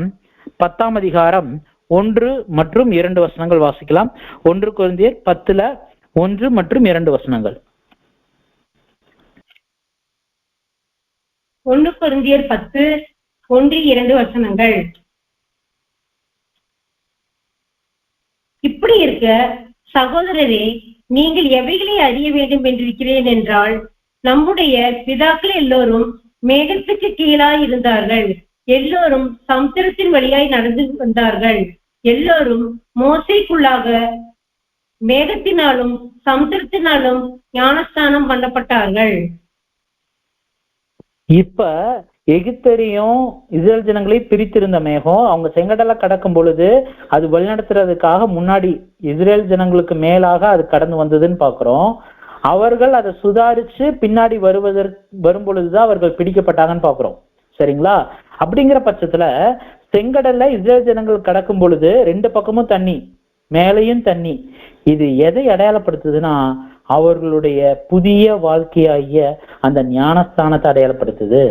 10ஆம் அதிகாரம் 1 மற்றும் 2 வசனங்கள் வாசிக்கலாம். 1 கொரிந்தியர் 10:1 மற்றும் 2 வசனங்கள். 1 கொரிந்தியர் 10:1-2 வசனங்கள். இப்படி இருக்க சகோதரரே, நீங்கள் எவைகளை அறிய வேண்டும் என்றிருக்கிறேன் என்றால், நம்முடைய பிதாக்கள் எல்லோரும் மேகத்துக்கு கீழாய் இருந்தார்கள், எல்லோரும் சமுத்திரத்தின் வழியாய் நடந்து வந்தார்கள், எல்லோரும் மோசேக்குள்ளாக மேகத்தினாலும் சமுத்திரத்தினாலும் ஞானஸ்தானம் பண்ணப்பட்டார்கள். இப்ப எகிப்தரையும் இஸ்ரேல் ஜனங்களை பிரித்திருந்த மேகம் அவங்க செங்கடலை கடக்கும் பொழுது அது வழிநடத்துறதுக்காக முன்னாடி இஸ்ரேல் ஜனங்களுக்கு மேலாக அது கடந்து வந்ததுன்னு பாக்குறோம். அவர்கள் அதை சுதாரிச்சு பின்னாடி வரும் பொழுதுதான் அவர்கள் பிடிக்கப்பட்டாங்கன்னு பாக்குறோம். சரிங்களா? அப்படிங்கிற பட்சத்துல செங்கடல்ல இஸ்ரேல் ஜனங்கள் கடக்கும் பொழுது 2 பக்கமும் தண்ணி, மேலையும் தண்ணி. இது எதை அடையாளப்படுத்துதுன்னா அவர்களுடைய புதிய வாழ்க்கையாகிய அந்த ஞானஸ்தானத்தை அடையாளப்படுத்துது.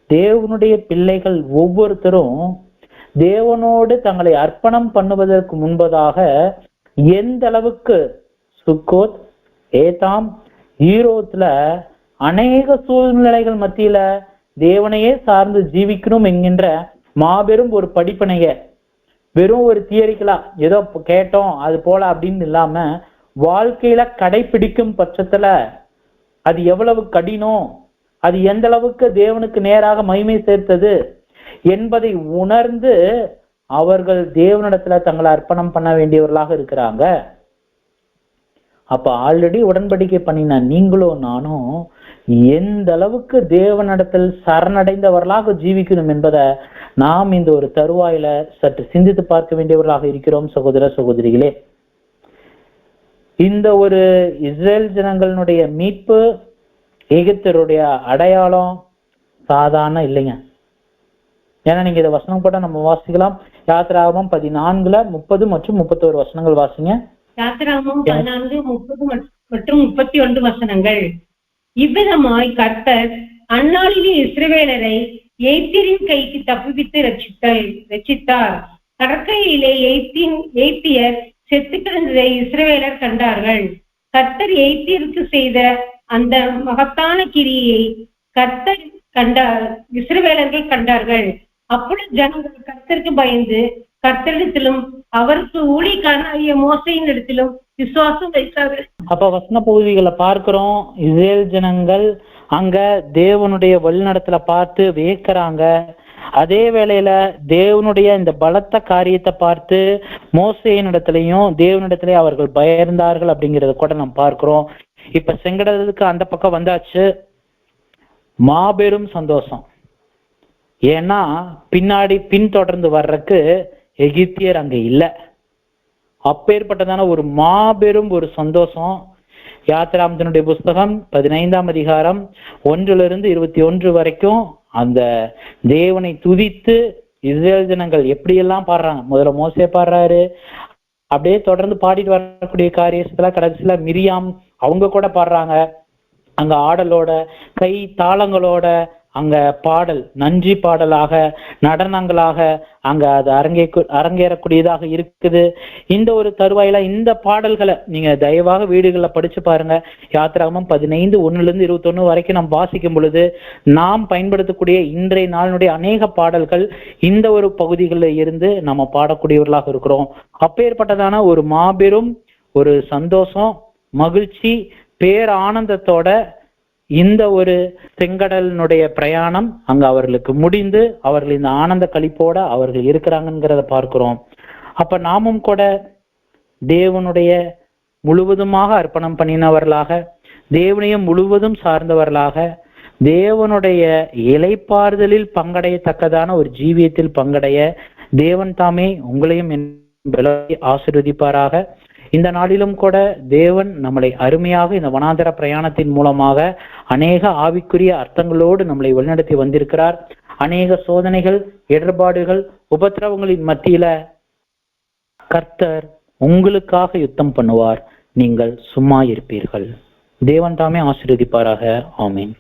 தேவனுடைய பிள்ளைகள் ஒவ்வொருத்தரும் தேவனோடு தங்களை அர்ப்பணம் பண்ணுவதற்கு முன்பதாக எந்த அளவுக்கு சுக்கோத், ஏதாம், ஈரோத்துல அநேக சூழ்நிலைகள் மத்தியில தேவனையே சார்ந்து ஜீவிக்கணும் என்கின்ற மாபெரும் ஒரு படிப்பனைய, வெறும் ஒரு தியரிக்கலா ஏதோ கேட்டோம் அது போல அப்படின்னு இல்லாம வாழ்க்கையில கடைபிடிக்கும் பட்சத்துல அது எவ்வளவு கடினம், அது எந்த அளவுக்கு தேவனுக்கு நேராக மகிமை சேர்த்தது என்பதை உணர்ந்து அவர்கள் தேவனிடத்துல தங்களை அர்ப்பணம் பண்ண வேண்டியவர்களாக இருக்கிறாங்க. அப்ப ஆல்ரெடி உடன்படிக்கை பண்ணின நீங்களும் நானும் எந்த அளவுக்கு தேவனிடத்தில் சரணடைந்தவர்களாக ஜீவிக்கணும் என்பதை நாம் இந்த ஒரு தருவாயில சற்று சிந்தித்து பார்க்க வேண்டியவர்களாக இருக்கிறோம். சகோதர சகோதரிகளே, இந்த ஒரு இஸ்ரேல் ஜனங்களுடைய மீட்பு, எகிப்தருடைய அடையாளம் சாதாரண இல்லைங்க. ஏன்னா நீங்க இதை வசனம் கூட நம்ம வாசிக்கலாம். யாத்திராகமம் 14:30 மற்றும் 31 வசனங்கள் வாசிங்க. யாத்திராகமம் 14, 30 மற்றும் 31 வசனங்கள். இவ்விதமாய் கர்த்தர் அந்நாளிலே இஸ்ரவேலரை எகிப்தியரின் கைக்கு தப்புவித்து ரட்சித்தார். கடற்கரையிலே எகிப்தியர் செத்து கிடந்ததை இஸ்ரவேலர் கண்டார்கள். கர்த்தர் எகிப்தியருக்கு செய்த அந்த மகத்தான கிரியை கர்த்தர் கண்டார், இஸ்ரவேலர்கள் கண்டார்கள். அப்பொழுது ஜனங்கள் கர்த்தருக்கு பயந்து கர்த்தரிடத்திலும் அவருக்கு ஊழியக்காரனாகிய மோசேயின் இடத்திலும் விசுவாசம் வைத்தார்கள். அப்ப வசன பகுதிகளை பார்க்கிறோம். இஸ்ரேல் ஜனங்கள் அங்க தேவனுடைய வழிநடத்தல பார்த்து வியக்கிறாங்க. அதே வேளையில தேவனுடைய இந்த பலத்த காரியத்தை பார்த்து மோசேயினிடத்திலையும் தேவனிடத்திலேயே அவர்கள் பயந்தார்கள் அப்படிங்கறத கூட நம்ம பார்க்கிறோம். இப்ப செங்கடலுக்கு அந்த பக்கம் வந்தாச்சு, மாபெரும் சந்தோஷம். ஏன்னா பின்னாடி பின்தொடர்ந்து வர்றதுக்கு எகிப்தியர் அங்க இல்ல. அப்பேற்பட்டதான ஒரு மாபெரும் ஒரு சந்தோஷம். யாத்திராமத்தினுடைய புஸ்தகம் 15ஆம் அதிகாரம் 1-21 வரைக்கும் அந்த தேவனை துதித்து இஸ்ரேல் ஜனங்கள் எப்படியெல்லாம் பாடுறாங்க. முதல்ல மோசே பாடுறாரு, அப்படியே தொடர்ந்து பாடிட்டு வரக்கூடிய காரியத்துல கடைசியில மிரியாம் அவங்க கூட பாடுறாங்க. அங்க ஆடலோட கை தாளங்களோட அங்க பாடல் நன்றி பாடலாக நடனங்களாக அங்க அது அரங்கேறக்கூடியதாக இருக்குது. இந்த ஒரு தருவாயில இந்த பாடல்களை நீங்க தயவாக வீடுகளில் படிச்சு பாருங்க. யாத்திராகமம் 15:1-21 வரைக்கும் நாம் வாசிக்கும் பொழுது நாம் பயன்படுத்தக்கூடிய இன்றைய நாளினுடைய அநேக பாடல்கள் இந்த ஒரு பகுதிகளில் இருந்து நம்ம பாடக்கூடியவர்களாக இருக்கிறோம். அப்பேற்பட்டதான ஒரு மாபெரும் ஒரு சந்தோஷம், மகிழ்ச்சி, பேர் ஆனந்தத்தோட இந்த ஒரு செங்கடலினுடைய பிரயாணம் அங்க அவர்களுக்கு முடிந்து அவர்கள் இந்த ஆனந்த களிப்போட அவர்கள் இருக்கிறாங்கிறத பார்க்கிறோம். அப்ப நாமும் கூட தேவனுடைய முழுவதுமாக அர்ப்பணம் பண்ணினவர்களாக, தேவனையும் முழுவதும் சார்ந்தவர்களாக, தேவனுடைய இளைப்பாறுதலில் பங்கடையத்தக்கதான ஒரு ஜீவியத்தில் பங்கடைய தேவன் தாமே உங்களையும் ஆசீர்வதிப்பாராக. இந்த நாளிலும் கூட தேவன் நம்மளை அருமையாக இந்த வனாந்தர பிரயாணத்தின் மூலமாக அநேக ஆவிக்குரிய அர்த்தங்களோடு நம்மளை வழிநடத்தி வந்திருக்கிறார். அநேக சோதனைகள், இடர்பாடுகள், உபத்திரவங்களின் மத்தியில கர்த்தர் உங்களுக்காக யுத்தம் பண்ணுவார். நீங்கள் சும்மா இருப்பீர்கள். தேவன் தாமே ஆசீர்வதிப்பாராக. ஆமென்.